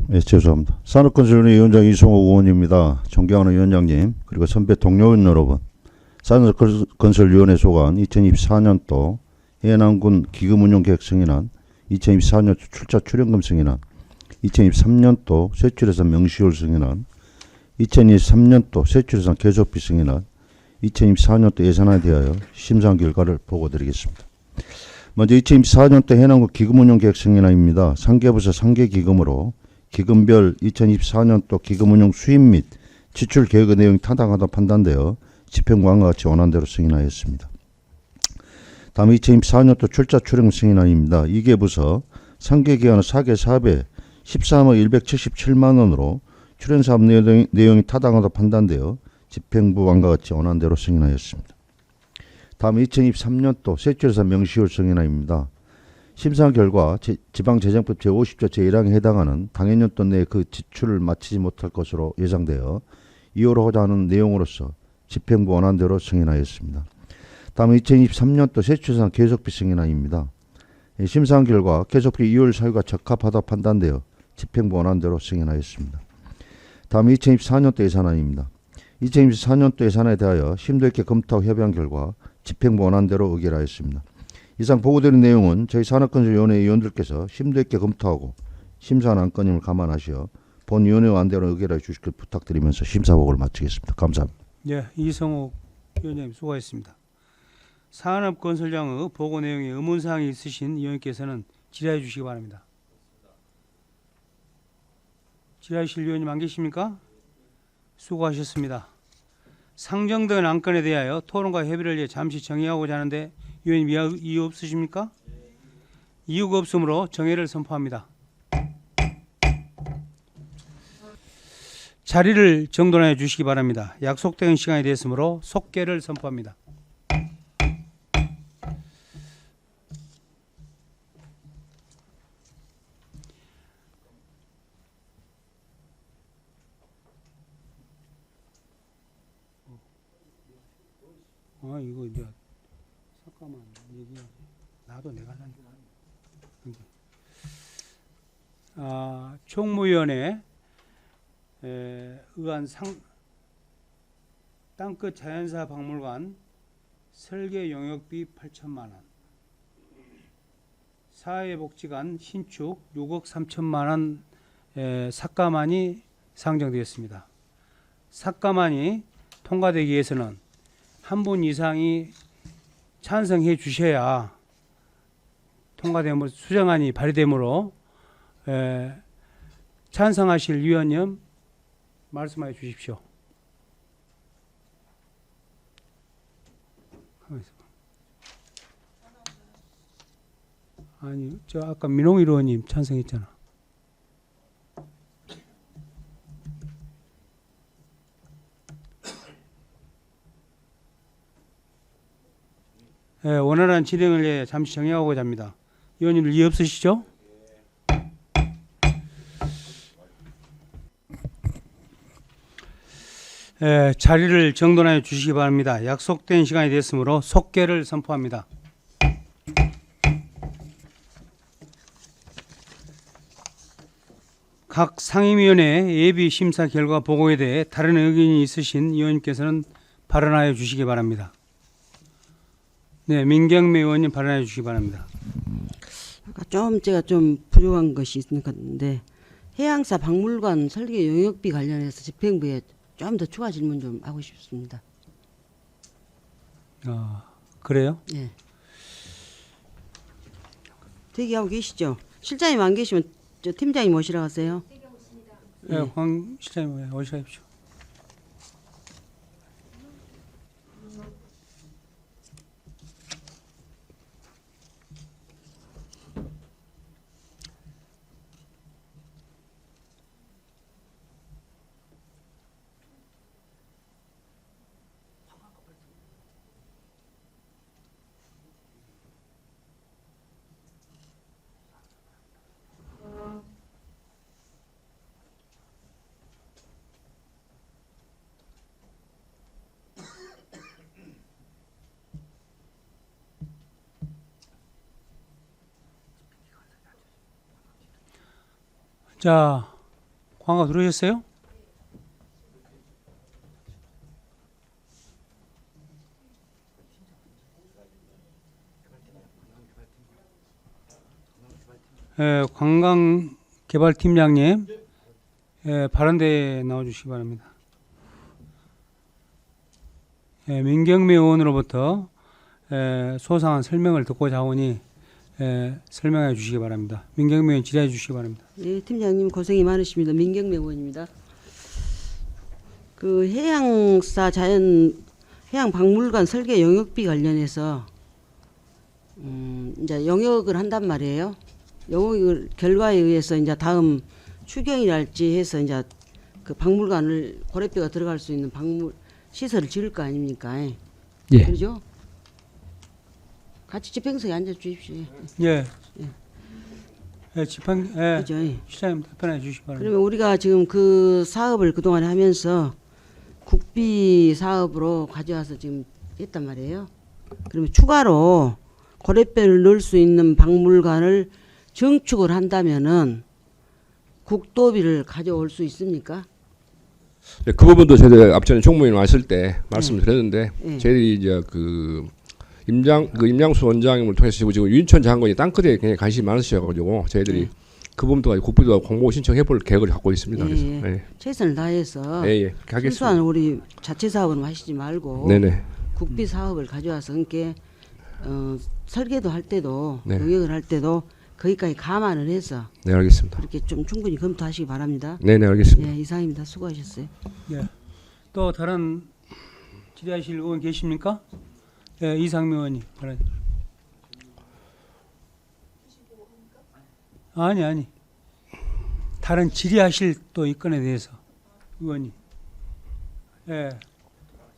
네, 죄송합니다. 산업건설위원회 위원장 이성옥 의원입니다. 존경하는 위원장님, 그리고 선배 동료원 여러분, 산업건설위원회 소관 2024년도 해남군 기금운용계획 승인안, 2024년도 출자 출연금 승인안, 2023년도 세출예산 명시효 승인안, 2023년도 세출예산 계속비 승인안, 2024년도 예산안에 대하여 심사한 결과를 보고드리겠습니다. 먼저 2024년도 해남군 기금운용계획 승인안입니다. 상계부서 상계기금으로 기금별 2024년도 기금운용 수입 및 지출 계획의 내용이 타당하다 판단되어 집행부안과 같이 원안대로 승인하였습니다. 다음 2024년도 출자 출연금 승인안입니다. 2개 부서 상계기관은 4개 사업에 13억 177만 원으로 출연사업 내용이 타당하다 판단되어 집행부안과 같이 원안대로 승인하였습니다. 다음 2023년도 세출예산 명시효 승인안입니다. 심사 결과 지방재정법 제50조 제1항에 해당하는 당해년도 내에 그 지출을 마치지 못할 것으로 예상되어 이호하고자 하는 내용으로서 집행부 원안대로 승인하였습니다. 다음 2023년도 세출예산 계속비 승인안입니다. 심사한 결과 계속비 이율 사유가 적합하다 판단되어 집행부 원안대로 승인하였습니다. 다음 2024년도 예산안입니다. 2024년도 예산에 대하여 심도 있게 검토하고 협의한 결과 집행부 원안대로 의결하였습니다. 이상 보고드린 내용은 저희 산업건설위원회 위원들께서 심도 있게 검토하고 심사한 안건임을 감안하시어 본 위원회 안대로 의결해 주시길 부탁드리면서 심사 보고를 마치겠습니다. 감사합니다. 예, 이성옥 위원장님 수고하셨습니다. 산업건설장의 보고 내용에 의문사항이 있으신 위원님께서는 질의해 주시기 바랍니다. 질의하실 위원님 안 계십니까? 수고하셨습니다. 상정된 안건에 대하여 토론과 협의를 위해 잠시 정의하고자 하는데 위원님 이유 없으십니까? 이유가 없으므로 정회를 선포합니다. 자리를 정돈해 주시기 바랍니다. 약속된 시간이 됐으므로 속개를 선포합니다. 이거 이제 잠깐만 얘기하지. 나도 내가 하는. 총무위원회 의한 땅끝 자연사 박물관 설계 용역비 8천만 원, 사회복지관 신축 6억 3천만 원 삭감안이 상정되었습니다. 삭감안이 통과되기 위해서는 한 분 이상이 찬성해 주셔야 통과되므로 수정안이 발의되므로 찬성하실 위원님 말씀해 주십시오. 아니, 저 아까 민홍일 의원님 찬성했잖아. 원활한 진행을 위해 잠시 정리하고자 합니다. 의원님들 이해 없으시죠? 자리를 정돈하여 주시기 바랍니다. 약속된 시간이 됐으므로 속개를 선포합니다. 각 상임위원회 예비 심사 결과 보고에 대해 다른 의견이 있으신 의원님께서는 발언하여 주시기 바랍니다. 네, 민경매 의원님 발언해 주시기 바랍니다. 제가 좀 부족한 것이 있는 것 같은데 해양사 박물관 설계 용역비 관련해서 집행부에 좀 더 추가 질문 좀 하고 싶습니다. 그래요? 네. 대기하고 계시죠? 실장님 안 계시면 저 팀장님 모시러 가세요. 네, 황 실장님 오시십시오. 자, 광가 들으셨어요? 관광개발팀장님, 발언대에 나와주시기 바랍니다. 민경미 의원으로부터 소상한 설명을 듣고자 하오니 설명해 주시기 바랍니다. 민경미 의원 질의해 주시기 바랍니다. 네, 팀장님 고생이 많으십니다. 민경매 의원입니다. 그 해양사 해양박물관 설계 용역비 관련해서 이제 영역을 한단 말이에요. 영역 결과에 의해서 이제 다음 추경이랄지 해서 이제 그 박물관을 고래뼈가 들어갈 수 있는 시설을 지을 거 아닙니까? 예. 그렇죠? 같이 집행석에 앉아 주십시오. 예. 집행, 그죠? 시장님 답변해 주시기 바랍니다. 그러면 우리가 지금 그 사업을 그동안 하면서 국비 사업으로 가져와서 지금 했단 말이에요. 그러면 추가로 고래뼈를 넣을 수 있는 박물관을 증축을 한다면은 국도비를 가져올 수 있습니까? 네, 그 부분도 저희들 앞전에 총무위원 왔을 때 말씀을 드렸는데 네. 저희들이 이제 임양수 원장님을 통해서 지금 윤천 장관이 땅끝에 굉장히 관심이 많으셔가지고 저희들이 그 부분도 가지고 국비도 공모 신청해볼 계획을 갖고 있습니다. 그래서 네. 최선을 다해서 그렇게 하겠습니다. 순수한 우리 자체 사업은 하시지 말고 네네. 국비 사업을 가져와서 함께 설계도 할 때도 네. 용역을 할 때도 거기까지 감안을 해서 네, 알겠습니다. 그렇게 좀 충분히 검토하시기 바랍니다. 네네, 알겠습니다. 예, 이상입니다. 수고하셨어요. 예. 또 다른 질의하실 의원 계십니까? 예, 이상미 의원님. 아니. 다른 질의하실 또 이 건에 대해서 의원님. 예.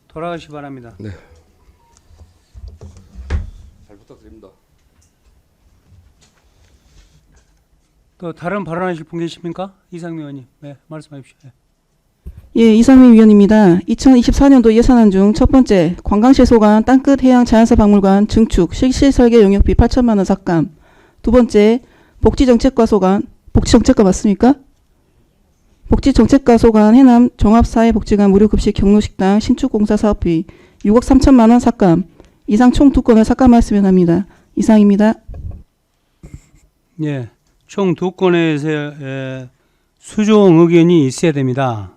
돌아가시기 바랍니다. 네. 잘 부탁드립니다. 또 다른 발언하실 분 계십니까? 이상미 의원님. 네, 말씀하십시오. 예. 예, 이상민 위원입니다. 2024년도 예산안 중 첫 번째 관광시 소관 땅끝 해양 자연사 박물관 증축 실시 설계 용역비 8천만 원 삭감. 두 번째 복지정책과 소관 복지정책과 맞습니까? 복지정책과 소관 해남 종합사회복지관 무료급식 경로식당 신축공사 사업비 6억 3천만 원 삭감. 이상 총 2건을 삭감하였으면 합니다. 이상입니다. 예. 총 2건에서 수종 의견이 있어야 됩니다.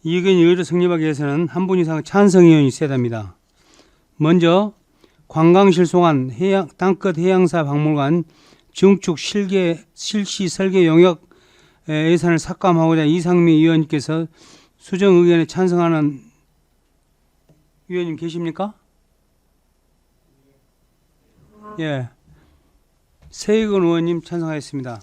이 의견이 의외로 성립하기 위해서는 한 분 이상 찬성 의원이 있어야 됩니다. 먼저 관광실소관 땅끝 해양사 박물관 증축 실시 설계 용역 예산을 삭감하고자 이상미 의원님께서 수정 의견에 찬성하는 의원님 계십니까? 예. 세익은 의원님 찬성하였습니다.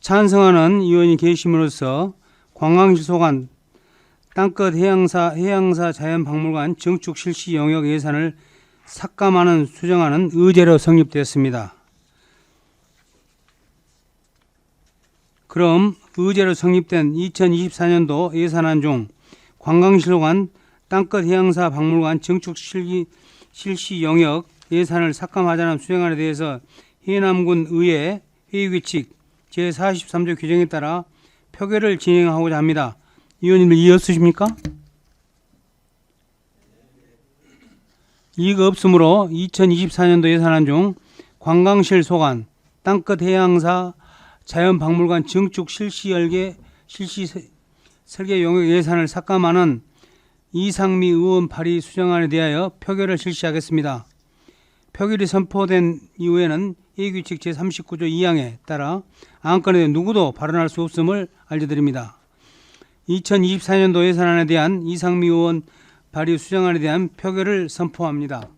찬성하는 의원이 계심으로써 관광실소관 땅끝 해양사 자연박물관 증축 실시 영역 예산을 삭감하는 수정하는 의제로 성립되었습니다. 그럼 의제로 성립된 2024년도 예산안 중 관광실소관 땅끝 해양사 박물관 증축 실시 영역 예산을 삭감하자는 수정안에 대해서 해남군 의회 회의규칙 제43조 규정에 따라 표결을 진행하고자 합니다. 의원님들 이의 없으십니까? 이의가 없으므로 2024년도 예산안 중 관광실소관 땅끝 해양사 자연박물관 증축 실시 설계 용역 예산을 삭감하는 이상미 의원 발의 수정안에 대하여 표결을 실시하겠습니다. 표결이 선포된 이후에는 회의규칙 제39조 2항에 따라 안건에 누구도 발언할 수 없음을 알려드립니다. 2024년도 예산안에 대한 이상미 의원 발의 수정안에 대한 표결을 선포합니다.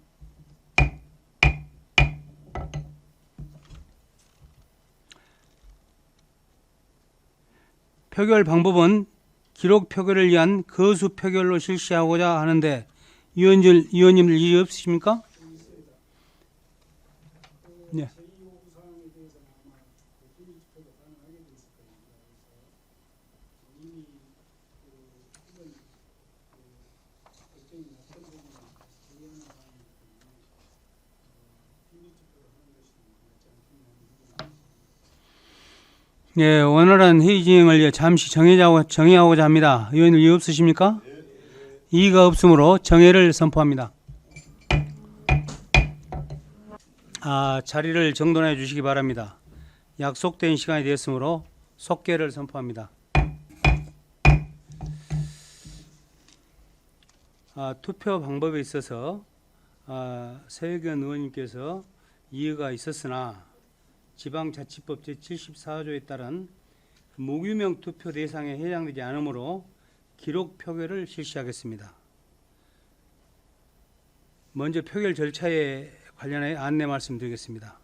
표결 방법은 기록 표결을 위한 거수 표결로 실시하고자 하는데 의원님들 이의 없으십니까? 네. 네, 원활한 회의 진행을 위해 잠시 정회하고자 합니다. 의원님 이의 없으십니까? 이의가 없으므로 정회를 선포합니다. 자리를 정돈해 주시기 바랍니다. 약속된 시간이 되었으므로 속개를 선포합니다. 투표 방법에 있어서 세익은 의원님께서 이의가 있었으나 지방자치법 제74조에 따른 무규명 투표 대상에 해당되지 않으므로 기록 표결을 실시하겠습니다. 먼저 표결 절차에 관련해 안내 말씀드리겠습니다.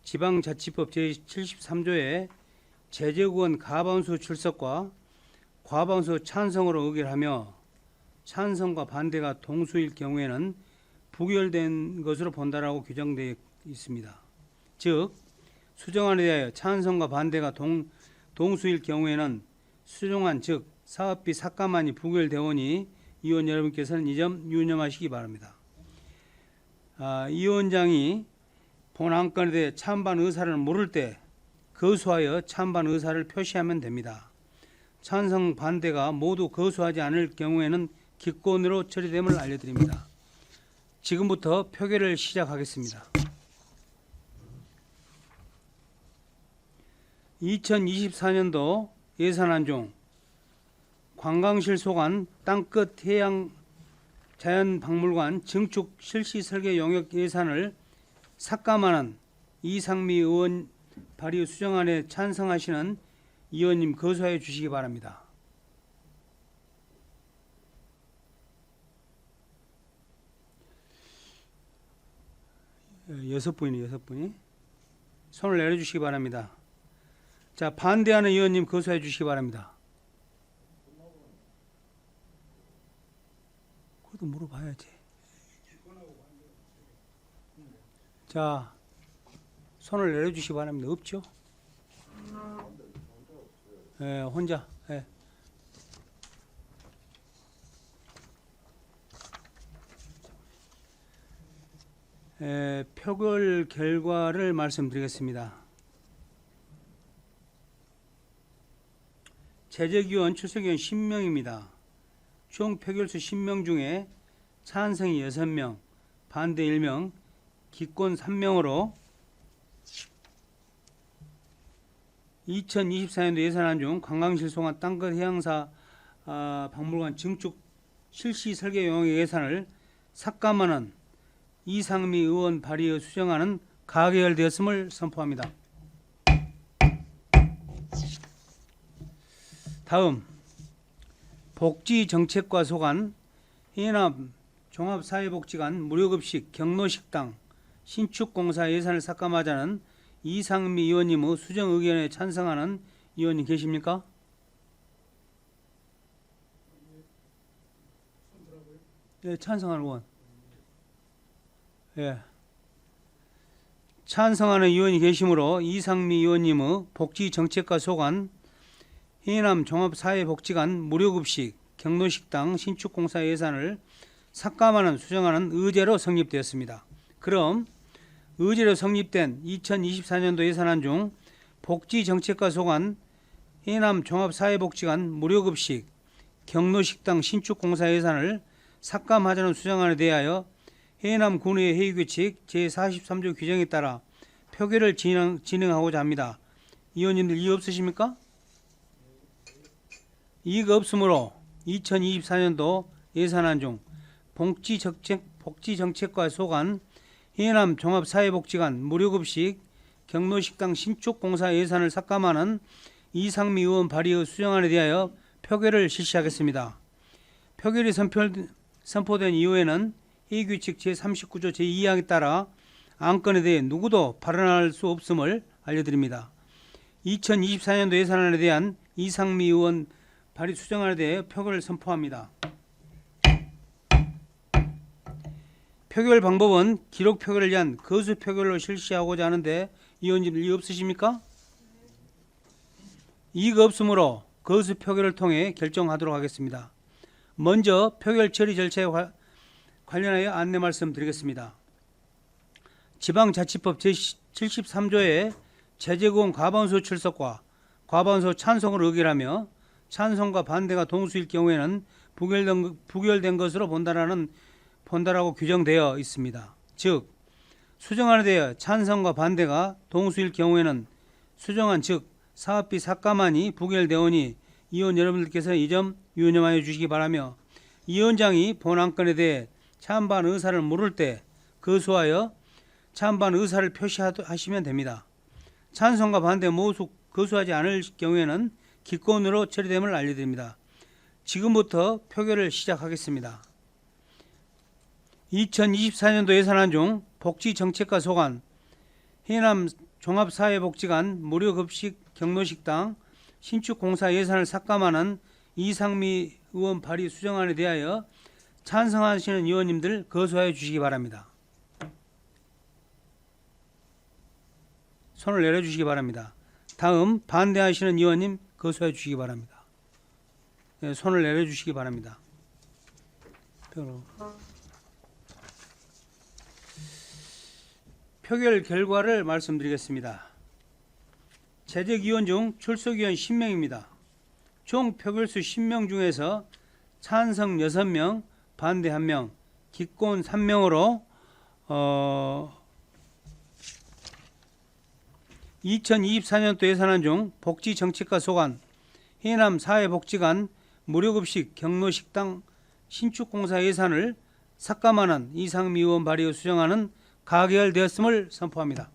지방자치법 제73조에 제적의원 과반수 출석과 과반수 찬성으로 의결하며 찬성과 반대가 동수일 경우에는 부결된 것으로 본다라고 규정되어 있습니다. 즉 수정안에 대하여 찬성과 반대가 동수일 경우에는 수정안 즉 사업비 삭감안이 부결되오니 위원 여러분께서는 이 점 유념하시기 바랍니다. 이 위원장이 본 안건에 대해 찬반 의사를 모를 때 거수하여 찬반 의사를 표시하면 됩니다. 찬성 반대가 모두 거수하지 않을 경우에는 기권으로 처리됨을 알려드립니다. 지금부터 표결을 시작하겠습니다. 2024년도 예산안 중 관광실소관 땅끝 해양 자연박물관 증축 실시 설계 용역 예산을 삭감하는 이상미 의원 발의 수정안에 찬성하시는 의원님 거수하여 주시기 바랍니다. 여섯 분이 손을 내려주시기 바랍니다. 자, 반대하는 의원님 거수해 주시기 바랍니다. 그것도 물어봐야지. 자, 손을 내려주시기 바랍니다. 없죠? 혼자. 표결 결과를 말씀드리겠습니다. 제적위원, 출석위원 10명입니다. 총 표결수 10명 중에 찬성이 6명, 반대 1명, 기권 3명으로 2024년도 예산안 중 관광실송환 땅끝 해양사 박물관 증축 실시 설계 용역의 예산을 삭감하는 이상미 의원 발의에 수정하는 가결되었음을 선포합니다. 다음 복지정책과 소관 해남 종합사회복지관 무료급식 경로식당 신축공사 예산을 삭감하자는 이상미 의원님의 수정 의견에 찬성하는 의원님 계십니까? 예, 찬성하는 의원. 예. 찬성하는 의원이 계시므로 이상미 의원님의 복지정책과 소관 해남 종합사회복지관 무료급식 경로식당 신축공사 예산을 삭감하는 수정하는 의제로 성립되었습니다. 그럼 의제로 성립된 2024년도 예산안 중 복지정책과 소관 해남 종합사회복지관 무료급식 경로식당 신축공사 예산을 삭감하자는 수정안에 대하여 해남군의 회의규칙 제43조 규정에 따라 표결을 진행하고자 합니다. 의원님들 이의 없으십니까? 이의가 없으므로 2024년도 예산안 중 복지정책과 소관 해남 종합사회복지관 무료급식 경로식당 신축공사 예산을 삭감하는 이상미 의원 발의의 수정안에 대하여 표결을 실시하겠습니다. 표결이 선포된 이후에는 회의규칙 제39조 제2항에 따라 안건에 대해 누구도 발언할 수 없음을 알려드립니다. 2024년도 예산안에 대한 이상미 의원 발의 수정안에 대해 표결을 선포합니다. 표결 방법은 기록 표결을 위한 거수 표결로 실시하고자 하는데 의원님들 이의 없으십니까? 이의가 없으므로 거수 표결을 통해 결정하도록 하겠습니다. 먼저 표결 처리 절차에 관련하여 안내 말씀드리겠습니다. 지방자치법 제73조의 제재구원 과반수 출석과 과반수 찬성을 의결하며 찬성과 반대가 동수일 경우에는 부결된 것으로 본다라고 규정되어 있습니다. 즉 수정안에 대해 찬성과 반대가 동수일 경우에는 수정안 즉 사업비 삭감안이 부결되오니 의원 여러분들께서 이 점 유념하여 주시기 바라며 위원장이 본 안건에 대해 찬반 의사를 물을 때 거수하여 찬반 의사를 표시하시면 됩니다. 찬성과 반대 모두 거수하지 않을 경우에는 기권으로 처리됨을 알려드립니다. 지금부터 표결을 시작하겠습니다. 2024년도 예산안 중 복지정책과 소관 해남 종합사회복지관 무료급식 경로식당 신축공사 예산을 삭감하는 이상미 의원 발의 수정안에 대하여 찬성하시는 의원님들 거수하여 주시기 바랍니다. 손을 내려주시기 바랍니다. 다음 반대하시는 의원님 거수해 주시기 바랍니다. 네, 손을 내려주시기 바랍니다. 표결 결과를 말씀드리겠습니다. 재적위원 중 출석위원 10명입니다. 총 표결수 10명 중에서 찬성 6명, 반대 1명, 기권 3명으로 2024년도 예산안 중 복지정책과 소관 해남 사회복지관 무료급식 경로식당 신축공사 예산을 삭감하는 이상미 의원 발의에 수정안은 가결되었음을 선포합니다.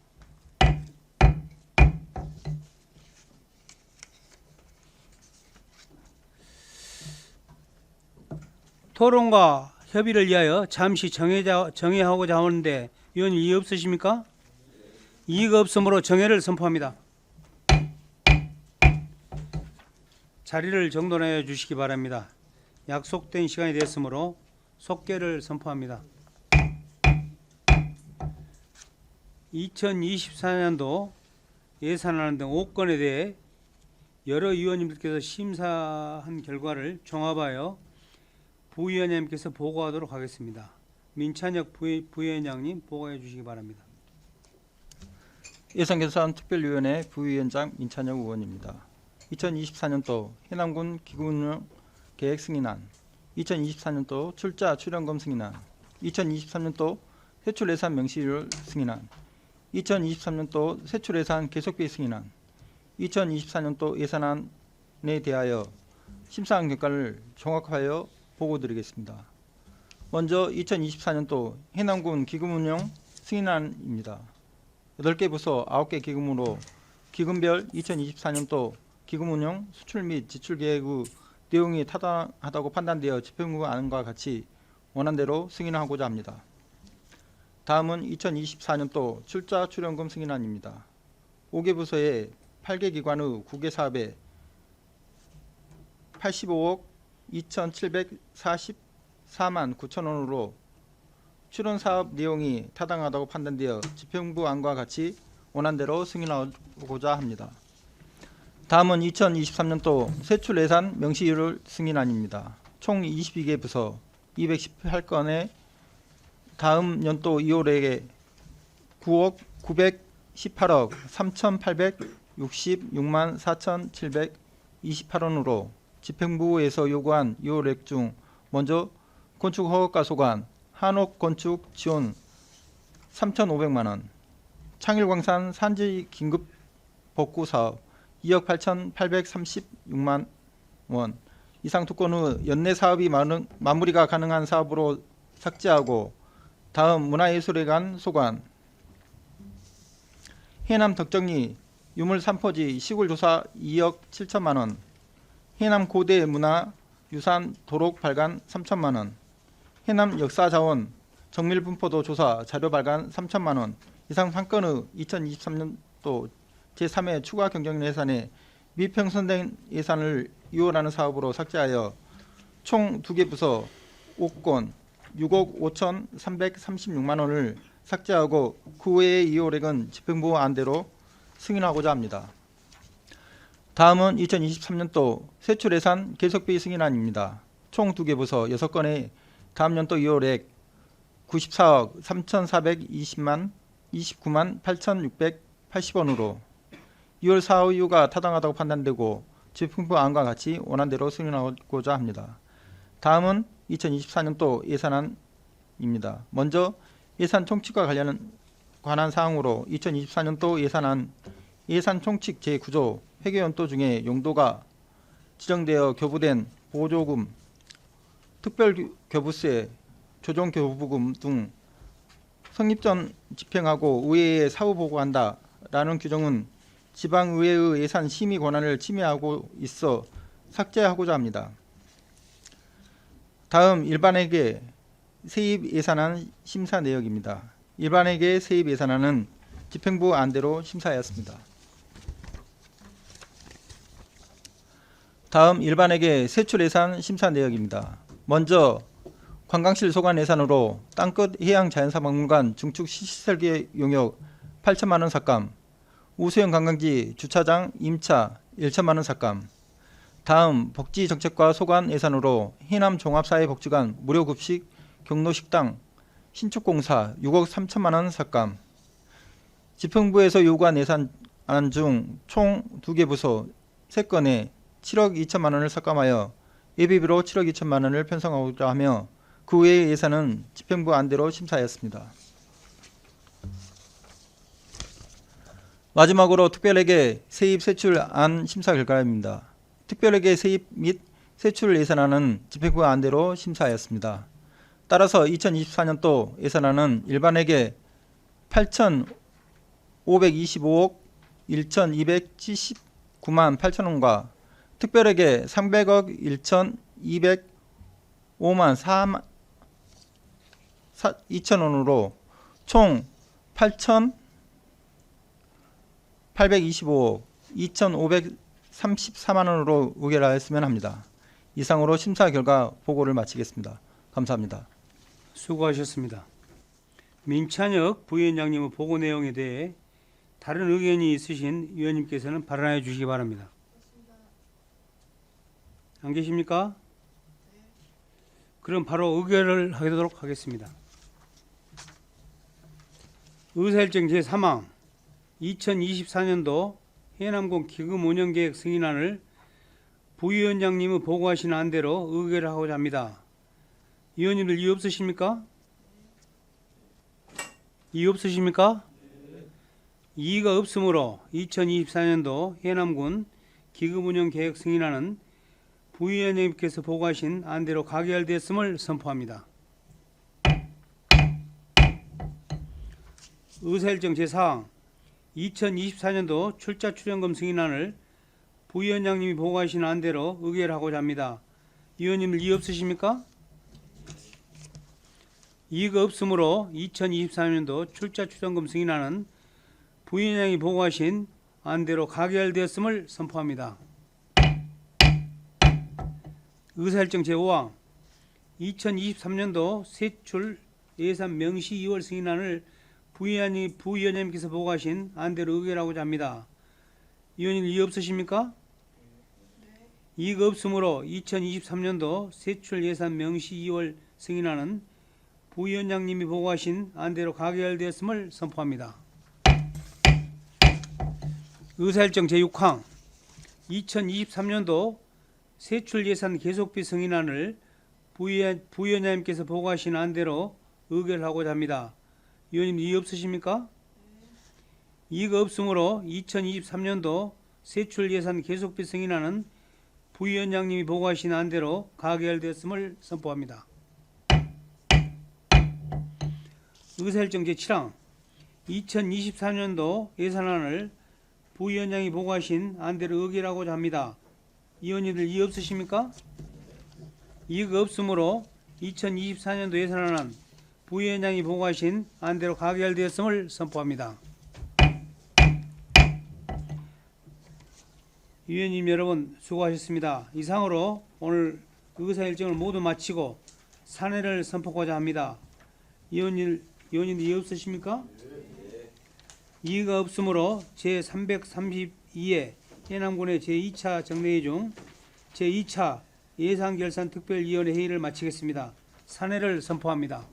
토론과 협의를 위하여 잠시 정회하고자 하는데 의원님 이의 없으십니까? 이의가 없으므로 정회를 선포합니다. 자리를 정돈해 주시기 바랍니다. 약속된 시간이 됐으므로 속개를 선포합니다. 2024년도 예산안 등 5건에 대해 여러 의원님들께서 심사한 결과를 종합하여 부위원장님께서 보고하도록 하겠습니다. 민찬혁 부위원장님 보고해 주시기 바랍니다. 예산개선특별위원회 부위원장 민찬혁 의원입니다. 2024년도 해남군 기금운용 계획 승인안, 2024년도 출자 출연금 승인안, 2023년도 세출예산 명시를 승인안, 2023년도 세출예산 계속비 승인안, 2024년도 예산안에 대하여 심사한 결과를 종합하여 보고드리겠습니다. 먼저 2024년도 해남군 기금운용 승인안입니다. 8개 부서 9개 기금으로 기금별 2024년도 기금운용 수출 및 지출 계획의 내용이 타당하다고 판단되어 집행부 안과 같이 원안대로 승인하고자 합니다. 다음은 2024년도 출자 출연금 승인안입니다. 5개 부서의 8개 기관의 9개 사업에 85억 2,744만 9천 원으로 출연 사업 내용이 타당하다고 판단되어 집행부 안과 같이 원안대로 승인하고자 합니다. 다음은 2023년도 세출 예산 명시율 승인안입니다. 총 22개 부서 218건에 다음 연도 2월에 9억 918억 3,866만 4,728원으로 집행부에서 요구한 요구액 중 먼저 건축 허가가 소관 한옥 건축 지원 3,500만원, 창일광산 산지 긴급 복구 사업 2억 8,836만 원 이상 두건의 연내 사업이 마무리가 가능한 사업으로 삭제하고 다음 문화예술회관 소관 해남 덕정리 유물 3포지 시골조사 2억 7천만 원, 해남 고대 문화 유산 도록 발간 3천만 원, 해남 역사자원 정밀분포도 조사 자료 발간 3천만 원 이상 3건의 2023년도 제3회 추가 경정 예산에 미평선된 예산을 이용하는 사업으로 삭제하여 총 2개 부서 5건 6억 5,336만 원을 삭제하고 그 외의 이용액은 집행부 안대로 승인하고자 합니다. 다음은 2023년도 세출예산 계속비 승인안입니다. 총 2개 부서 6건의 다음 연도 이용액 94억 3,429만 8,680원으로 2월 4호 이유가 타당하다고 판단되고 집행부 안과 같이 원안대로 승인하고자 합니다. 다음은 2024년도 예산안입니다. 먼저 예산 총칙과 관한 사항으로 2024년도 예산안 예산 총칙 제9조 회계연도 중에 용도가 지정되어 교부된 보조금, 특별교부세, 조정교부금 등 성립 전 집행하고 의회에 사후 보고한다 라는 규정은 지방의회의 예산 심의 권한을 침해하고 있어 삭제하고자 합니다. 다음 일반회계 세입 예산안 심사 내역입니다. 일반회계 세입 예산안은 집행부 안대로 심사하였습니다. 다음 일반회계 세출 예산 심사 내역입니다. 먼저 관광실 소관 예산으로 땅끝 해양자연사박물관 중축 시설계 용역 8천만 원 삭감, 우수형 관광지 주차장 임차 1천만 원 삭감. 다음 복지정책과 소관 예산으로 해남 종합사회복지관 무료급식 경로식당 신축공사 6억 3천만 원 삭감. 집행부에서 요구한 예산안 중 총 2개 부서 3건에 7억 2천만 원을 삭감하여 예비비로 7억 2천만 원을 편성하고자 하며 그 외의 예산은 집행부 안대로 심사하였습니다. 마지막으로 특별회계 세입 세출안 심사 결과입니다. 특별회계 세입 및 세출 예산안은 집행부 안대로 심사하였습니다. 따라서 2024년도 예산안은 일반회계 8,525억 1,279만 8천 원과 특별회계 300억 1,205만 2천 원으로 총 8,825억 2,534만 원으로 의결하였으면 합니다. 이상으로 심사 결과 보고를 마치겠습니다. 감사합니다. 수고하셨습니다. 민찬혁 부위원장님의 보고 내용에 대해 다른 의견이 있으신 위원님께서는 발언해 주시기 바랍니다. 안 계십니까? 그럼 바로 의결을 하도록 하겠습니다. 의사일정 제3항 2024년도 해남군 기금운영계획 승인안을 부위원장님의 보고하신 안대로 의결을 하고자 합니다. 위원님들 이의 없으십니까? 이의 없으십니까? 이의가 없으므로 2024년도 해남군 기금운영 계획 승인안은 부위원장님께서 보고하신 안대로 가결되었음을 선포합니다. 의사일정 제4항 2024년도 출자 출연금 승인안을 부위원장님이 보고하신 안대로 의결하고자 합니다. 위원님 이의 없으십니까? 이의가 없으므로 2024년도 출자 출연금 승인안은 부위원장이 보고하신 안대로 가결되었음을 선포합니다. 의사일정 제5항 2023년도 세출 예산 명시 2월 승인안을 부위원장님께서 보고하신 안대로 의결하고자 합니다. 위원님 이의 없으십니까? 이의가 없으므로 2023년도 세출 예산 명시 2월 승인안은 부위원장님이 보고하신 안대로 가결되었음을 선포합니다. 의사일정 제6항 2023년도 세출 예산 계속비 승인안을 부위원장님께서 보고하신 안대로 의결하고자 합니다. 위원님 이의 없으십니까? 이의가 없으므로 2023년도 세출 예산 계속비 승인안은 부위원장님이 보고하신 안대로 가결되었음을 선포합니다. 의사일정 제7항 2024년도 예산안을 부위원장이 보고하신 안대로 의결하고자 합니다. 위원님들 이의 없으십니까? 이의가 없으므로 2024년도 예산안은 부위원장이 보고하신 안대로 가결되었음을 선포합니다. 위원님 여러분 수고하셨습니다. 이상으로 오늘 의사일정을 모두 마치고 산회를 선포하고자 합니다. 위원님들 이의 없으십니까? 이의가 없으므로 제332회 해남군의 제2차 정례회 중 제2차 예산결산특별위원회 회의를 마치겠습니다. 산회를 선포합니다.